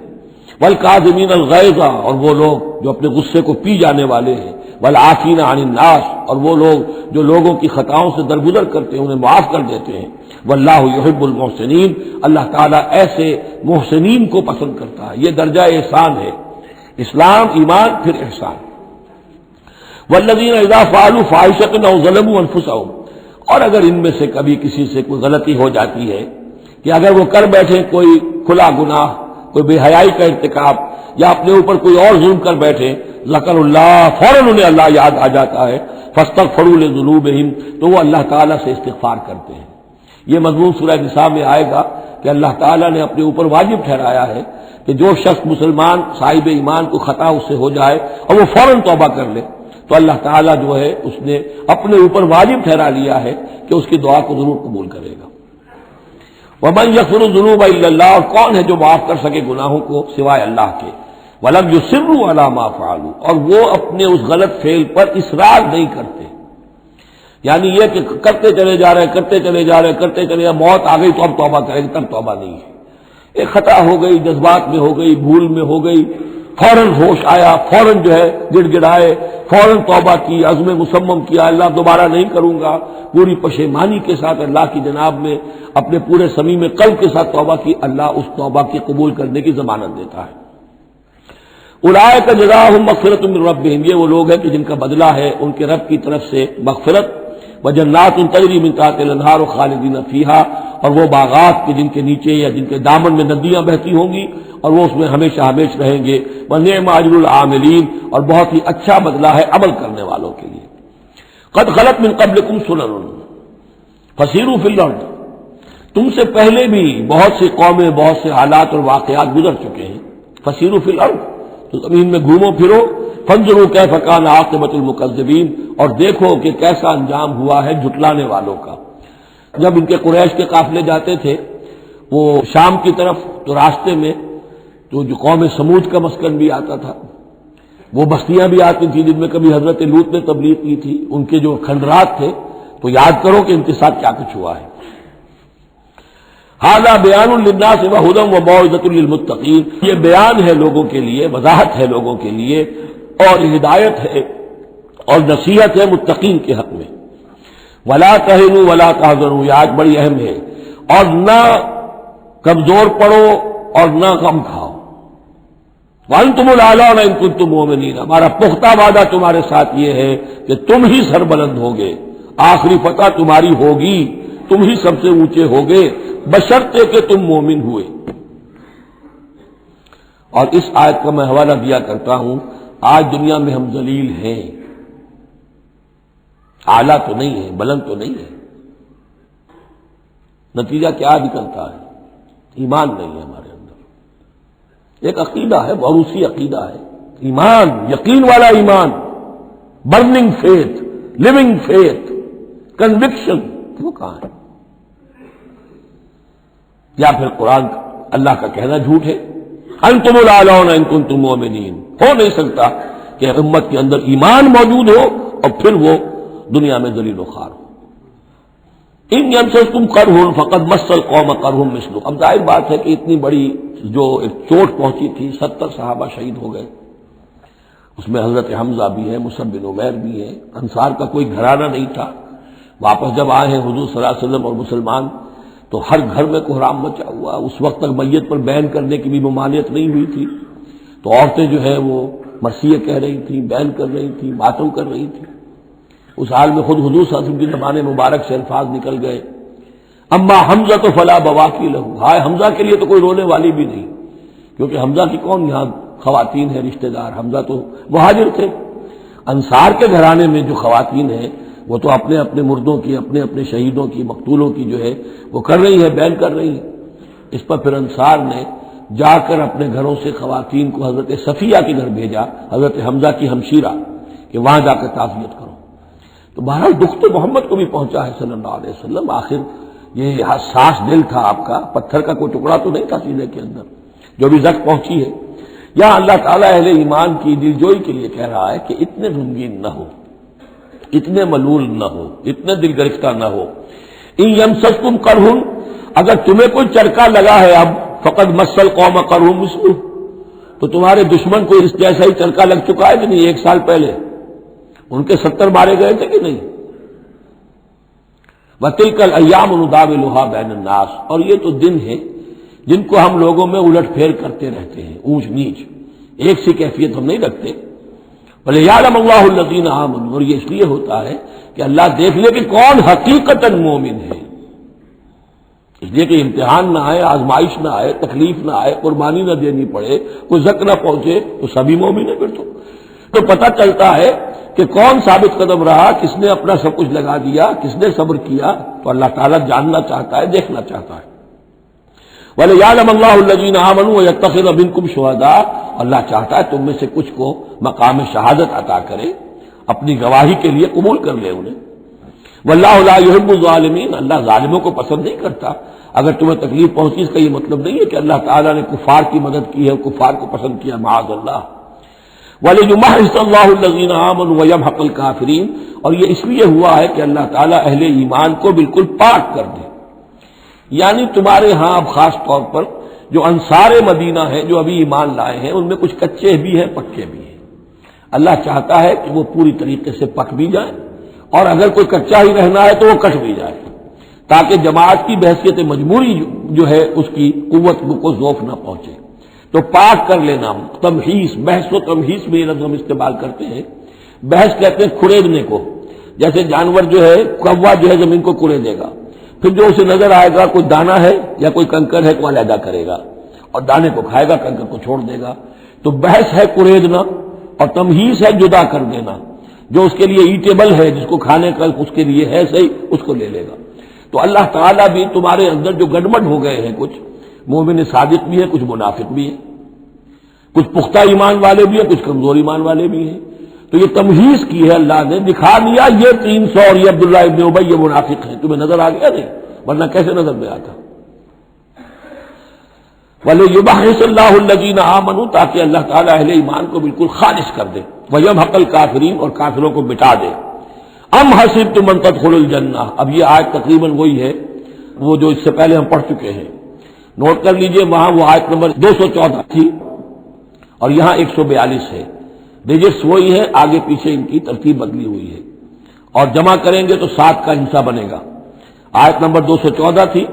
والکاظمین الغیظ، اور وہ لوگ جو اپنے غصے کو پی جانے والے ہیں، والعافین عن الناس، اور وہ لوگ جو لوگوں کی خطاؤں سے درگزر کرتے ہیں انہیں معاف کر دیتے ہیں، واللہ یحب المحسنین، اللہ تعالیٰ ایسے محسنین کو پسند کرتا ہے۔ یہ درجہ احسان ہے، اسلام، ایمان، پھر احسان۔ والذین اذا فعلوا فاحشۃ او ظلموا انفسهم، اور اگر ان میں سے کبھی کسی سے کوئی غلطی ہو جاتی ہے کہ اگر وہ کر بیٹھے کوئی کھلا گناہ، کوئی بے حیائی کا ارتکاب، یا اپنے اوپر کوئی اور ظلم کر بیٹھے، ذکر اللہ، فوراً انہیں اللہ یاد آ جاتا ہے، فاستغفروا لذنوبہم، تو وہ اللہ تعالیٰ سے استغفار کرتے ہیں۔ یہ مضمون سورہ نساء میں آئے گا کہ اللہ تعالیٰ نے اپنے اوپر واجب ٹھہرایا ہے کہ جو شخص مسلمان صاحب ایمان کو خطا اس سے ہو جائے اور وہ فوراً توبہ کر لے تو اللہ تعالیٰ جو ہے اس نے اپنے اوپر واجب ٹھہرا لیا ہے کہ اس کی دعا کو ضرور قبول کرے گا۔ وَمَن يَغْفِرُ الذُّنُوبَ إِلَّا اللَّهُ، اور کون ہے جو معاف کر سکے گناہوں کو سوائے اللہ کے، وَلَمْ يُصِرُّوا عَلَىٰ مَا فَعَلُوا، اور وہ اپنے اس غلط فعل پر اصرار نہیں کرتے، یعنی یہ کہ کرتے چلے جا رہے کرتے چلے جا رہے، موت آ گئی تو اب توبہ کریں گے، تب توبہ نہیں ہے۔ ایک خطا ہو گئی، جذبات میں ہو گئی، بھول میں ہو گئی، فوراً ہوش آیا، فوراً جو ہے گڑ گڑائے، فوراً توبہ کی، عزم مصمم کیا اللہ دوبارہ نہیں کروں گا، پوری پشیمانی کے ساتھ اللہ کی جناب میں اپنے پورے صمیم قلب کے ساتھ توبہ کی، اللہ اس توبہ کی قبول کرنے کی ضمانت دیتا ہے۔ اولئک جزاؤہم مغفرۃ من ربہم، یہ وہ لوگ ہیں کہ جن کا بدلہ ہے ان کے رب کی طرف سے مغفرت، وجنات تجری من تحتہا الانہار خالدین فیہا، اور وہ باغات کے جن کے نیچے یا جن کے دامن میں ندیاں بہتی ہوں گی اور وہ اس میں ہمیشہ ہمیشہ رہیں گے، وَنِعْمَ أَجْرُ الْعَامِلِينَ، اور بہت ہی اچھا بدلہ ہے عمل کرنے والوں کے لیے۔ قد خلت من قبلکم سنن فسیروا فی الارض، تم سے پہلے بھی بہت سی قومیں، بہت سے حالات اور واقعات گزر چکے ہیں، فسیروا فی الارض، تو زمین میں گھومو پھرو، فانظروا کیف کان عاقبۃ المکذبین، اور دیکھو کہ کیسا انجام ہوا ہے جھٹلانے والوں کا۔ جب ان کے قریش کے قافلے جاتے تھے وہ شام کی طرف تو راستے میں تو جو قوم سمود کا مسکن بھی آتا تھا، وہ بستیاں بھی آتی تھیں جن میں کبھی حضرت لوط نے تبلیغ کی تھی، ان کے جو کھنڈرات تھے، تو یاد کرو کہ ان کے ساتھ کیا کچھ ہوا ہے۔ ھذا بیان للناس وھدی وموعظۃ للمتقین، یہ بیان ہے لوگوں کے لیے، وضاحت ہے لوگوں کے لیے، اور ہدایت ہے اور نصیحت ہے متقین کے حق میں۔ ولا تہنوا ولا تحزنوا، یہ آج بڑی اہم ہے، اور نہ کمزور پڑو اور نہ غم کھاؤ۔ وانتم الاعلون ان کنتم مؤمنین، ہمارا پختہ وعدہ تمہارے ساتھ یہ ہے کہ تم ہی سربلند ہوگے، آخری فتح تمہاری ہوگی، تم ہی سب سے اونچے ہوگے، بشرطے کہ تم مومن ہوئے۔ اور اس آیت کا میں حوالہ دیا کرتا ہوں آج دنیا میں ہم ذلیل ہیں، اعلیٰ تو نہیں ہے، بلند تو نہیں ہے، نتیجہ کیا نکلتا ہے؟ ایمان نہیں ہے ہمارے اندر۔ ایک عقیدہ ہے، موروثی عقیدہ ہے، ایمان، یقین والا ایمان، burning faith, living faith, conviction, وہ کہاں ہے؟ یا پھر قرآن اللہ کا کہنا جھوٹ ہے، انتم الاعلون ان کنتم مؤمنین۔ ہو نہیں سکتا کہ امت کے اندر ایمان موجود ہو اور پھر وہ دنیا میں ذلیل و خوار ہو۔ ان یمسسکم قرح فقد مس القوم قرح مثلہ۔ اب ظاہر بات ہے کہ اتنی بڑی جو ایک چوٹ پہنچی تھی، 70 صحابہ شہید ہو گئے، اس میں حضرت حمزہ بھی ہے، مصعب بن عمیر بھی ہے، انصار کا کوئی گھرانہ نہیں تھا۔ واپس جب آئے ہیں حضور صلی اللہ علیہ وسلم اور مسلمان تو ہر گھر میں کوحرام مچا ہوا۔ اس وقت تک میت پر بیان کرنے کی بھی ممانعت نہیں ہوئی تھی، تو عورتیں جو ہے وہ مرثیہ کہہ رہی تھیں، بیان کر رہی تھیں، ماتم کر رہی تھیں۔ اس حال میں خود حضور صلی اللہ علیہ وسلم کی زبان مبارک سے الفاظ نکل گئے، اما حمزہ تو فلا بواکی لہو، ہائے حمزہ کے لیے تو کوئی رونے والی بھی نہیں، کیونکہ حمزہ کی کون یہاں خواتین ہیں رشتہ دار؟ حمزہ تو مہاجر تھے۔ انصار کے گھرانے میں جو خواتین ہیں وہ تو اپنے اپنے مردوں کی، اپنے اپنے شہیدوں کی، مقتولوں کی جو ہے وہ کر رہی ہے، بیان کر رہی ہیں۔ اس پر پھر انصار نے جا کر اپنے گھروں سے خواتین کو حضرت صفیہ کے گھر بھیجا، حضرت حمزہ کی ہمشیرہ، کہ وہاں جا کر تعزیت کرو۔ تو بہرحال دکھ تو محمد کو بھی پہنچا ہے صلی اللہ علیہ وسلم، آخر یہ حساس دل تھا آپ کا، پتھر کا کوئی ٹکڑا تو نہیں تھا سینے کے اندر، جو بھی زخم پہنچی ہے۔ یہاں اللہ تعالیٰ اہل ایمان کی دلجوئی کے لیے کہہ رہا ہے کہ اتنے غمگین نہ ہو، اتنے ملول نہ ہو، اتنے دل گرفتہ نہ ہو۔ ان یمسسکم قرح، اگر تمہیں کوئی چرکا لگا ہے اب، فقد مس القوم قرح مثلہ، تو تمہارے دشمن کو اس جیسا ہی چرکا لگ چکا ہے کہ نہیں؟ 1 سال پہلے ان کے 70 مارے گئے تھے کہ نہیں؟ وَتِلْكَ الْأَيَّامُ نُدَاوِلُهَا بَيْنَ النَّاسِ، اور یہ تو دن ہیں جن کو ہم لوگوں میں الٹ پھیر کرتے رہتے ہیں، اونچ نیچ، ایک سی کیفیت ہم نہیں رکھتے۔ وَلِيَعْلَمَ اللَّهُ الَّذِينَ آمَنُوا، اور یہ اس لیے ہوتا ہے کہ اللہ دیکھ لے کہ کون حقیقتاً مومن ہے، اس لیے کہ امتحان نہ آئے، آزمائش نہ آئے، تکلیف نہ آئے، قربانی نہ دینی پڑے، کوئی زک نہ پہنچے تو سبھی مومن ہیں۔ پھر تو پتہ چلتا ہے کہ کون ثابت قدم رہا، کس نے اپنا سب کچھ لگا دیا، کس نے صبر کیا۔ تو اللہ تعالیٰ جاننا چاہتا ہے، دیکھنا چاہتا ہے۔ وَلِيَعْلَمَ اللَّهُ الَّذِينَ آمَنُوا وَيَتَّخِذَ مِنكُمْ شُهَدَاءَ، اللہ چاہتا ہے تم میں سے کچھ کو مقام شہادت عطا کرے، اپنی گواہی کے لیے قبول کر لے انہیں۔ وَاللَّهُ لَا يُحِبُّ الظَّالِمِينَ، اللہ ظالموں کو پسند نہیں کرتا۔ اگر تمہیں تکلیف پہنچی اس کا یہ مطلب نہیں ہے کہ اللہ تعالیٰ نے کفار کی مدد کی ہے، کفار کو پسند کیا، معاذ اللہ۔ وَلِيُمَحِّصَ اللَّهُ الَّذِينَ آمَنُوا وَيَمْحَقَ الْكَافِرِينَ، اور یہ اس لیے ہوا ہے کہ اللہ تعالیٰ اہل ایمان کو بالکل پاک کر دے۔ یعنی تمہارے ہاں اب خاص طور پر جو انصار مدینہ ہیں، جو ابھی ایمان لائے ہیں، ان میں کچھ کچے بھی ہیں، پکے بھی ہیں۔ اللہ چاہتا ہے کہ وہ پوری طریقے سے پک بھی جائیں، اور اگر کوئی کچا ہی رہنا ہے تو وہ کٹ بھی جائے، تاکہ جماعت کی بحثیت مجموعی جو ہے اس کی قوت کو ضعف نہ پہنچے۔ تو پاک کر لینا، تمحیص، بحث و تمحیص میں یہ لفظ ہم استعمال کرتے ہیں۔ بحث کہتے ہیں کھڑیدنے کو، جیسے جانور جو ہے، کوا جو ہے زمین کو کھڑے گا، پھر جو اسے نظر آئے گا کوئی دانا ہے یا کوئی کنکر ہے تو علیحدہ کرے گا، اور دانے کو کھائے گا، کنکر کو چھوڑ دے گا۔ تو بحث ہے کھڑیدنا، اور تمحیص ہے جدا کر دینا۔ جو اس کے لیے ایٹیبل ہے، جس کو کھانے کا اس کے لیے ہے صحیح، اس کو لے لے گا۔ تو اللہ تعالیٰ بھی تمہارے اندر جو گڑبڑ ہو گئے ہیں، کچھ مومن صادق بھی ہے، کچھ منافق بھی ہے، کچھ پختہ ایمان والے بھی ہیں، کچھ کمزور ایمان والے بھی ہیں، تو یہ تمحیص کی ہے اللہ نے، دکھا دیا یہ 300 اور یہ عبداللہ ابن ابی یہ منافق ہیں، تمہیں نظر آ گیا نہیں؟ ورنہ کیسے نظر میں آتا؟ وَلِيُمَحِّصَ اللَّهُ الَّذِينَ آمَنُوا، تاکہ اللہ تعالیٰ اہل ایمان کو بالکل خالص کر دے، وَيَمْحَقَ الْكَافِرِينَ، اور کافروں کو مٹا دے۔ ام حسبتم ان تدخلوا الجنہ، اب یہ آیت تقریباً وہی ہے وہ جو اس سے پہلے ہم پڑھ چکے ہیں، نوٹ کر لیجئے، وہاں وہ آیت نمبر 214 تھی اور یہاں 142 ہے، ڈیجٹس وہی ہے، آگے پیچھے ان کی ترتیب بدلی ہوئی ہے، اور جمع کریں گے تو 7 کا حصہ بنے گا۔ آیت نمبر 214 تھی،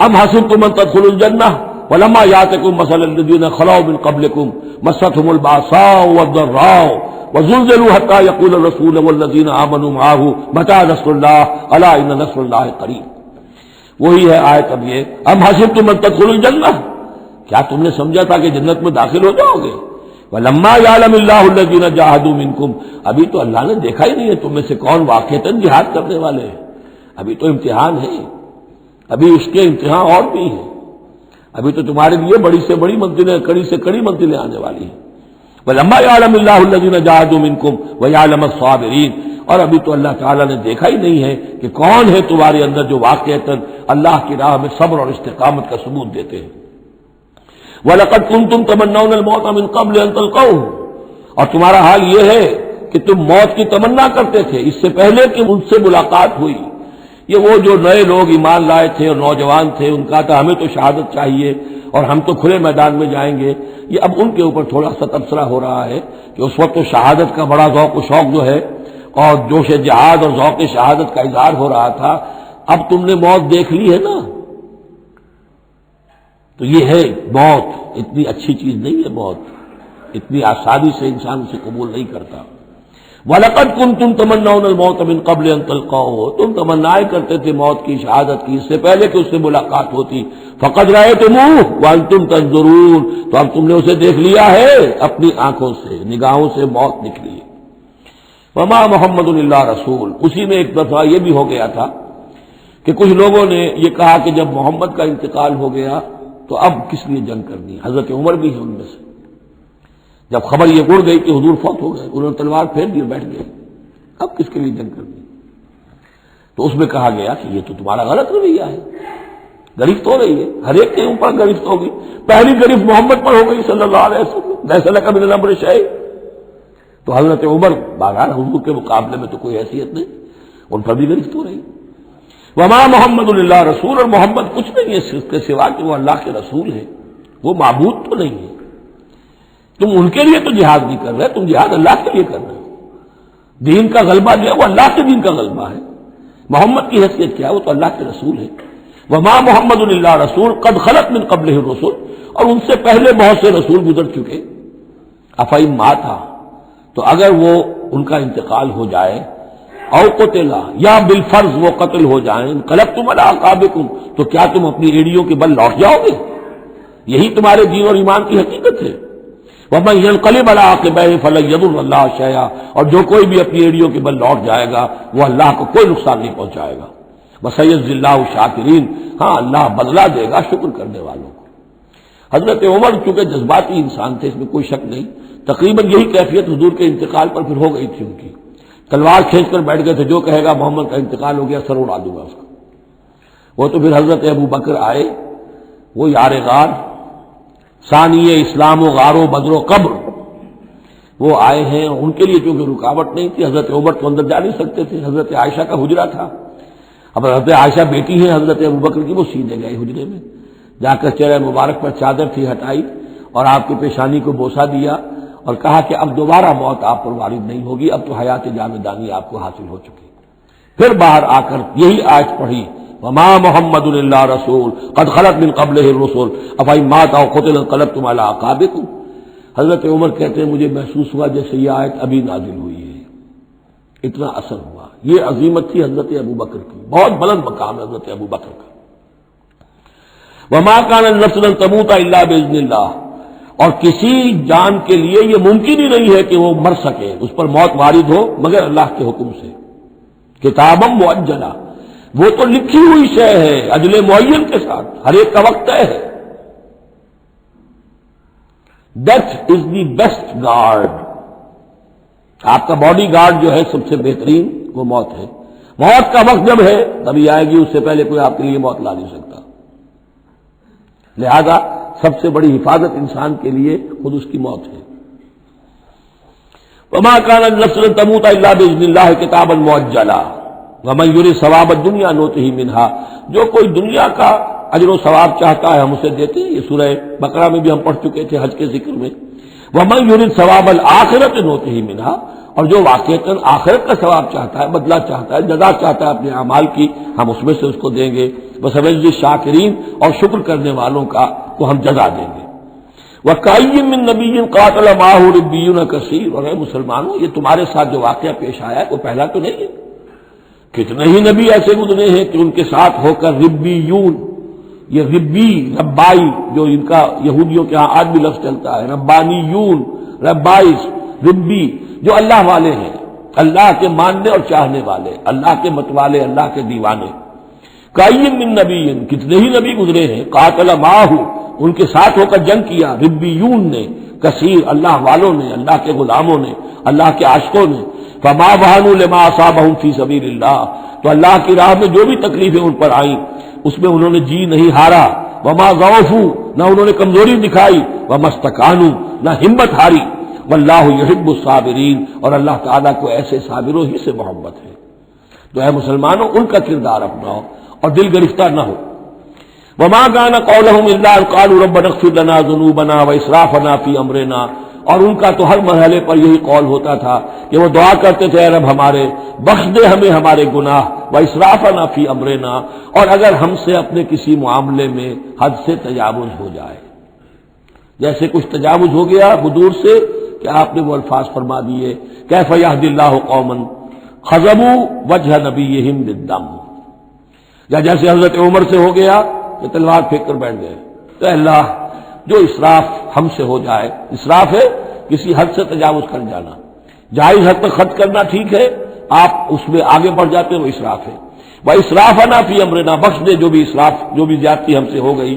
ام حسبتم ان تدخلوا الجنہ ولما یاتکم مثل الذین خلوا من قبلکم مستهم الباساء والضراء وزلزلوا حتى يقول الرسول والذین آمنوا معه متى نصر الله الا ان نصر الله قریب۔ وہی ہے آیت اب یہ، ام حسبتم ان تدخلوا الجنہ، کیا تم نے سمجھا تھا کہ جنت میں داخل ہو جاؤ گے؟ وَلَمَّا يَعْلَمِ اللَّهُ الَّذِينَ جَاهَدُوا مِنكُمْ، ابھی تو اللہ نے دیکھا ہی نہیں ہے تم میں سے کون واقعتاً جہاد کرنے والے ہیں، ابھی تو امتحان ہے، ابھی اس کے امتحان اور بھی ہیں، ابھی تو تمہارے لیے بڑی سے بڑی منزلیں، کڑی سے کڑی منزلیں آنے والی ہیں۔ وَلَمَّا يَعْلَمِ اللَّهُ الَّذِينَ جَاهَدُوا مِنكُمْ وَيَعْلَمَ الصَّابِرِينَ، اور ابھی تو اللہ تعالیٰ نے دیکھا ہی نہیں ہے کہ کون ہے تمہارے اندر جو واقعتاً اللہ کی راہ میں صبر اور استقامت کا ثبوت دیتے ہیں۔ وَلَقَدْ كُنْتُمْ تَمَنَّوْنَ الْمَوْتَ مِنْ قَبْلِ أَنْ تَلْقَوْهُ، اور تمہارا حال یہ ہے کہ تم موت کی تمنا کرتے تھے اس سے پہلے کہ ان سے ملاقات ہوئی۔ یہ وہ جو نئے لوگ ایمان لائے تھے اور نوجوان تھے، ان کا تھا ہمیں تو شہادت چاہیے اور ہم تو کھلے میدان میں جائیں گے، یہ اب ان کے اوپر تھوڑا سا تبصرہ ہو رہا ہے کہ اس وقت تو شہادت کا بڑا ذوق و شوق جو ہے اور جوش جہاد اور ذوق شہادت کا اظہار ہو رہا تھا، اب تم نے موت دیکھ لی ہے نا، تو یہ ہے موت، اتنی اچھی چیز نہیں ہے موت، اتنی آسانی سے انسان اسے قبول نہیں کرتا۔ وَلَقَدْ كُنْتُمْ تَمَنَّوْنَ الْمَوْتَ مِنْ قَبْلِ أَنْ تَلْقَوْهُ، تم تمنائیں کرتے تھے موت کی، شہادت کی، اس سے پہلے کہ اس سے ملاقات ہوتی۔ فَقَدْ رَأَيْتُمُوهُ وَأَنْتُمْ تَنظُرُونَ، تو اب تم نے اسے دیکھ لیا ہے اپنی آنکھوں سے، نگاہوں سے موت نکلی۔ وَمَا مُحَمَّدٌ إِلَّا رَسُولٌ، اسی میں ایک دفعہ یہ بھی ہو گیا تھا کہ کچھ لوگوں نے یہ کہا کہ جب محمد کا انتقال ہو گیا تو اب کس لیے جنگ کرنی، حضرت عمر بھی ہے ان میں سے، جب خبر یہ اڑ گئی کہ حضور فوت ہو گئے، انہوں نے تلوار پھیر دی بیٹھ گئے، اب کس کے لیے جنگ کرنی؟ تو اس میں کہا گیا کہ یہ تو تمہارا غلط رویہ ہے، گرفت ہو رہی ہے، ہر ایک کے اوپر گرفت ہوگی، پہلی گرفت محمد پر ہو گئی صلی اللہ علیہ وسلم، لیس لک من الامر شیء، تو حضرت عمر بہرحال حضور کے مقابلے میں تو کوئی حیثیت نہیں، ان پر بھی گرفت ہو رہی۔ وما محمد الا رسول، اور محمد کچھ نہیں ہے اس کے سوا کہ وہ اللہ کے رسول ہے، وہ معبود تو نہیں ہے، تم ان کے لیے تو جہاد نہیں کر رہے، تم جہاد اللہ کے لیے کر رہے ہو، دین کا غلبہ جو ہے وہ اللہ کے دین کا غلبہ ہے، محمد کی حیثیت کیا ہے، وہ تو اللہ کے رسول ہے۔ وما محمد الا رسول قد خلت من قبلہ الرسل، اور ان سے پہلے بہت سے رسول گزر چکے، افئن مات، تو اگر وہ ان کا انتقال ہو جائے، او قتلا، یا بالفرض وہ قتل ہو جائیں، انقلبتم علی اعقابکم، تو کیا تم اپنی ایڑیوں کے بل لوٹ جاؤ گے؟ یہی تمہارے دین اور ایمان کی حقیقت ہے۔ وَمَن يَنقَلِبْ عَلَىٰ عَقِبَيْهِ فَلَن يَضُرَّ اللَّهَ شَيْئًا، اور جو کوئی بھی اپنی ایڑیوں کے بل لوٹ جائے گا وہ اللہ کو کوئی نقصان نہیں پہنچائے گا۔ وَسَيَجْزِي اللَّهُ الشَّاكِرِينَ، ہاں اللہ بدلہ دے گا شکر کرنے والوں کو۔ حضرت عمر چونکہ جذباتی انسان تھے، اس میں کوئی شک نہیں، تقریباً یہی کیفیت حضور کے انتقال پر پھر ہو گئی تھی ان کی، تلوار کھینچ کر بیٹھ گئے تھے، جو کہے گا محمد کا انتقال ہو گیا سر اڑا دوں گا اس کا۔ وہ تو پھر حضرت ابو بکر آئے، وہ یار غار، ثانی اسلام و غار و بدر و قبر، وہ آئے ہیں، ان کے لیے چونکہ رکاوٹ نہیں تھی، حضرت عمر تو اندر جا نہیں سکتے تھے، حضرت عائشہ کا حجرہ تھا، اب حضرت عائشہ بیٹی ہیں حضرت ابو بکر کی، وہ سیدھے گئے حجرے میں، جا کر چہرہ مبارک پر چادر تھی ہٹائی اور آپ کی پیشانی کو بوسہ دیا اور کہا کہ اب دوبارہ موت آپ پر وارد نہیں ہوگی، اب تو حیات جاویدانی آپ کو حاصل ہو چکی۔ پھر باہر آ کر یہی آیت پڑھی، وما محمد الا رسول قد خلت من قبلہ الرسل افئن مات او قتل انقلبتم علی اعقابکم۔ حضرت عمر کہتے ہیں مجھے محسوس ہوا جیسے یہ آیت ابھی نازل ہوئی ہے، اتنا اثر ہوا۔ یہ عظیمت تھی حضرت ابو بکر کی، بہت بلند مقام ہے حضرت ابو بکر کا۔ وما كان النفس ان تموت الا باذن اللہ، اور کسی جان کے لیے یہ ممکن ہی نہیں ہے کہ وہ مر سکے، اس پر موت وارد ہو مگر اللہ کے حکم سے۔ کتابا مؤجلا، وہ تو لکھی ہوئی شے ہے اجل معین کے ساتھ، ہر ایک کا وقت طے ہے۔ Death is the best guard, آپ کا باڈی گارڈ جو ہے سب سے بہترین وہ موت ہے۔ موت کا وقت جب ہے تبھی آئے گی، اس سے پہلے کوئی آپ کے لیے موت لا نہیں سکتا۔ لہذا سب سے بڑی حفاظت انسان کے لیے خود اس کی موت ہے۔ وما كان النفس ان تموت الا باذن الله كتابا مؤجلا ومن يريد ثواب الدنيا نؤته منها، جو کوئی دنیا کا اجر و ثواب چاہتا ہے ہم اسے دیتے ہیں، یہ سورہ بقرہ میں بھی ہم پڑھ چکے تھے حج کے ذکر میں۔ ومن يريد ثواب الآخرة نؤته منها، اور جو واقعتاً آخرت کا ثواب چاہتا ہے، بدلہ چاہتا ہے، جزا چاہتا ہے اپنے اعمال کی، ہم اس میں سے اس کو دیں گے۔ وسنجزی الشاکرین، اور شکر کرنے والوں کا کو ہم جزا دیں گے۔ وَكَأَيٍّ مِّن نَّبِيٍّ قَاتَلَ مَعَهُ رِبِّيُّونَ كَثِيرٌ، اور اے مسلمانوں یہ تمہارے ساتھ جو واقعہ پیش آیا ہے وہ پہلا تو نہیں ہے، کتنے ہی نبی ایسے گزرے ہیں کہ ان کے ساتھ ہو کر ربیون، یہ ربی ربائی جو ان کا یہودیوں کے ہاں آج بھی لفظ چلتا ہے، ربانیون ربائز ربی جو اللہ والے ہیں، اللہ کے ماننے اور چاہنے والے، اللہ کے متوالے، اللہ کے دیوانے. کائین من نبی، کتنے ہی نبی گزرے ہیں، قاتل معہ، ان کے ساتھ ہو کر جنگ کیا، ربیون نے، کثیر اللہ والوں نے، اللہ کے غلاموں نے، اللہ کے عاشقوں نے. فما وہنوا لما اصابہم فی سبیل اللہ، تو اللہ کی راہ میں جو بھی تکلیفیں ان پر آئیں اس میں انہوں نے جی نہیں ہارا. وما ضعفوا، نہ انہوں نے کمزوری دکھائی. وما استکانوا، نہ ہمت ہاری. واللہ یحب الصابرین، اور اللہ تعالیٰ کو ایسے صابروں ہی سے محبت ہے. تو اے مسلمانوں، ان کا کردار اپناؤ اور دل گرفتہ نہ ہو. وما كان قولهم الا ان قالوا ربنا اغفر لنا ذنوبنا واسرافنا في امرنا، اور ان کا تو ہر مرحلے پر یہی قول ہوتا تھا کہ وہ دعا کرتے تھے، اے رب ہمارے بخش دے ہمیں ہمارے گناہ، واسرافنا في امرنا، اور اگر ہم سے اپنے کسی معاملے میں حد سے تجاوز ہو جائے، جیسے کچھ تجاوز ہو گیا حضور سے کہ آپ نے وہ الفاظ فرما دیے کیف یہدی اللہ قوما خضبوا وجہ نبیہم بالدم، یا جیسے حضرت عمر سے ہو گیا کہ تلوار پھینک کر بیٹھ گئے. تو اللہ جو اسراف ہم سے ہو جائے، اسراف ہے کسی حد سے تجاوز کر جانا، جائز حد تک خرچ کرنا ٹھیک ہے، آپ اس میں آگے بڑھ جاتے ہیں وہ اسراف ہے. وہ اسرافنا فی امرنا، بخش دے جو بھی اسراف، جو بھی زیادتی ہم سے ہو گئی.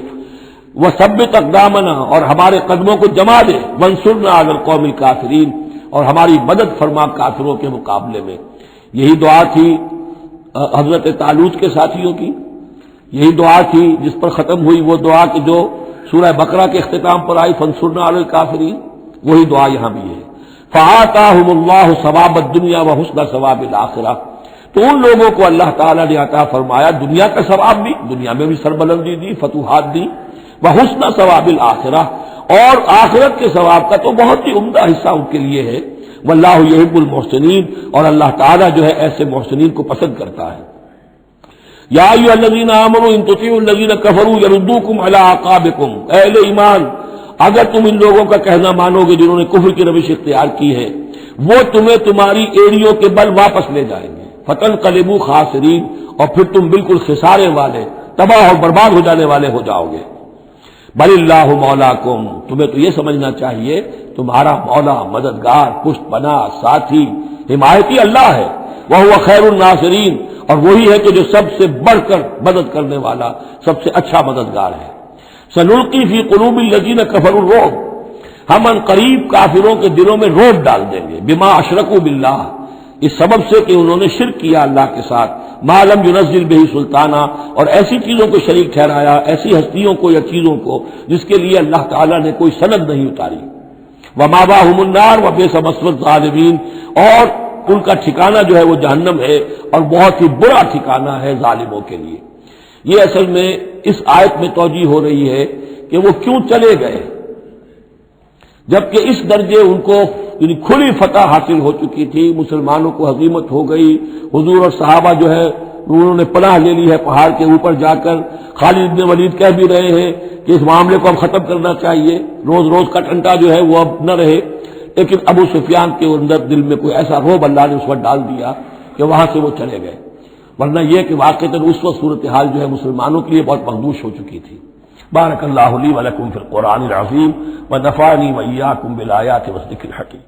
وہ ثبت اقدامنا، اور ہمارے قدموں کو جما دے. وانصرنا علی القوم الکافرین، اور ہماری مدد فرما کافروں کے مقابلے میں. یہی دعا تھی حضرت طالوت کے ساتھیوں کی، یہی دعا تھی جس پر ختم ہوئی وہ دعا کہ جو سورہ بقرہ کے اختتام پر آئی فانصرنا علی الکافرین، وہی دعا یہاں بھی ہے. فآتاہم اللہ ثواب الدنیا وحسن ثواب الآخرہ، تو ان لوگوں کو اللہ تعالیٰ نے عطا فرمایا دنیا کا ثواب بھی، دنیا میں بھی سربلندی دی، فتوحات دی، وحسن ثواب الآخرہ، اور آخرت کے ثواب کا تو بہت ہی عمدہ حصہ ان کے لیے ہے. واللہ یحب المحسنین، اور اللہ تعالیٰ جو ہے ایسے محسنین کو پسند کرتا ہے. یا ایھا الذین آمنوا ان تطیعوا الذین کفروا یردوکم علی اعقابکم، اے اہل ایمان اگر تم ان لوگوں کا کہنا مانو گے جنہوں نے کفر کی روش اختیار کی ہے، وہ تمہیں تمہاری ایڑیوں کے بل واپس لے جائیں گے. فتنقلبوا خاسرین، اور پھر تم بالکل خسارے والے، تباہ اور برباد ہو جانے والے ہو جاؤ گے. بل اللہ مولاکم، تمہیں تو یہ سمجھنا چاہیے تمہارا مولا، مددگار، پشت پناہ، ساتھی، حمایتی اللہ ہے. وہو خیر الناصرین، اور وہی ہے کہ جو سب سے بڑھ کر مدد کرنے والا، سب سے اچھا مددگار ہے. سنلقی فی قلوب الذین کفروا الرعب، ہم ان قریب کافروں کے دلوں میں رعب ڈال دیں گے. بما اشرکوا باللہ، اس سبب سے کہ انہوں نے شرک کیا اللہ کے ساتھ. ما لم ينزل به سلطانہ، اور ایسی چیزوں کو شریک ٹھہرایا، ایسی ہستیوں کو یا چیزوں کو جس کے لیے اللہ تعالیٰ نے کوئی سند نہیں اتاری. ومأواہم النار وبئس مثوى الظالمین، اور ان کا ٹھکانہ جو ہے وہ جہنم ہے، اور بہت ہی برا ٹھکانہ ہے ظالموں کے لیے. یہ اصل میں اس آیت میں توجیہ ہو رہی ہے کہ وہ کیوں چلے گئے جبکہ اس درجے ان کو یعنی کھلی فتح حاصل ہو چکی تھی، مسلمانوں کو ہزیمت ہو گئی. حضور اور صحابہ جو ہے انہوں نے پناہ لے لی ہے پہاڑ کے اوپر جا کر. خالد بن ولید کہہ بھی رہے ہیں کہ اس معاملے کو اب ختم کرنا چاہیے، روز روز کا ٹنٹا جو ہے وہ اب نہ رہے. لیکن ابو سفیان کے اندر دل میں کوئی ایسا رعب اللہ نے اس وقت ڈال دیا کہ وہاں سے وہ چلے گئے. ورنہ یہ کہ واقعتاً اس وقت صورتحال جو ہے مسلمانوں کے لیے بہت مخدوش ہو چکی تھی. بارک اللہ لی ولکم فی القرآن العظیم ونفعنی وإیاکم بالآیات والذکر الحکیم.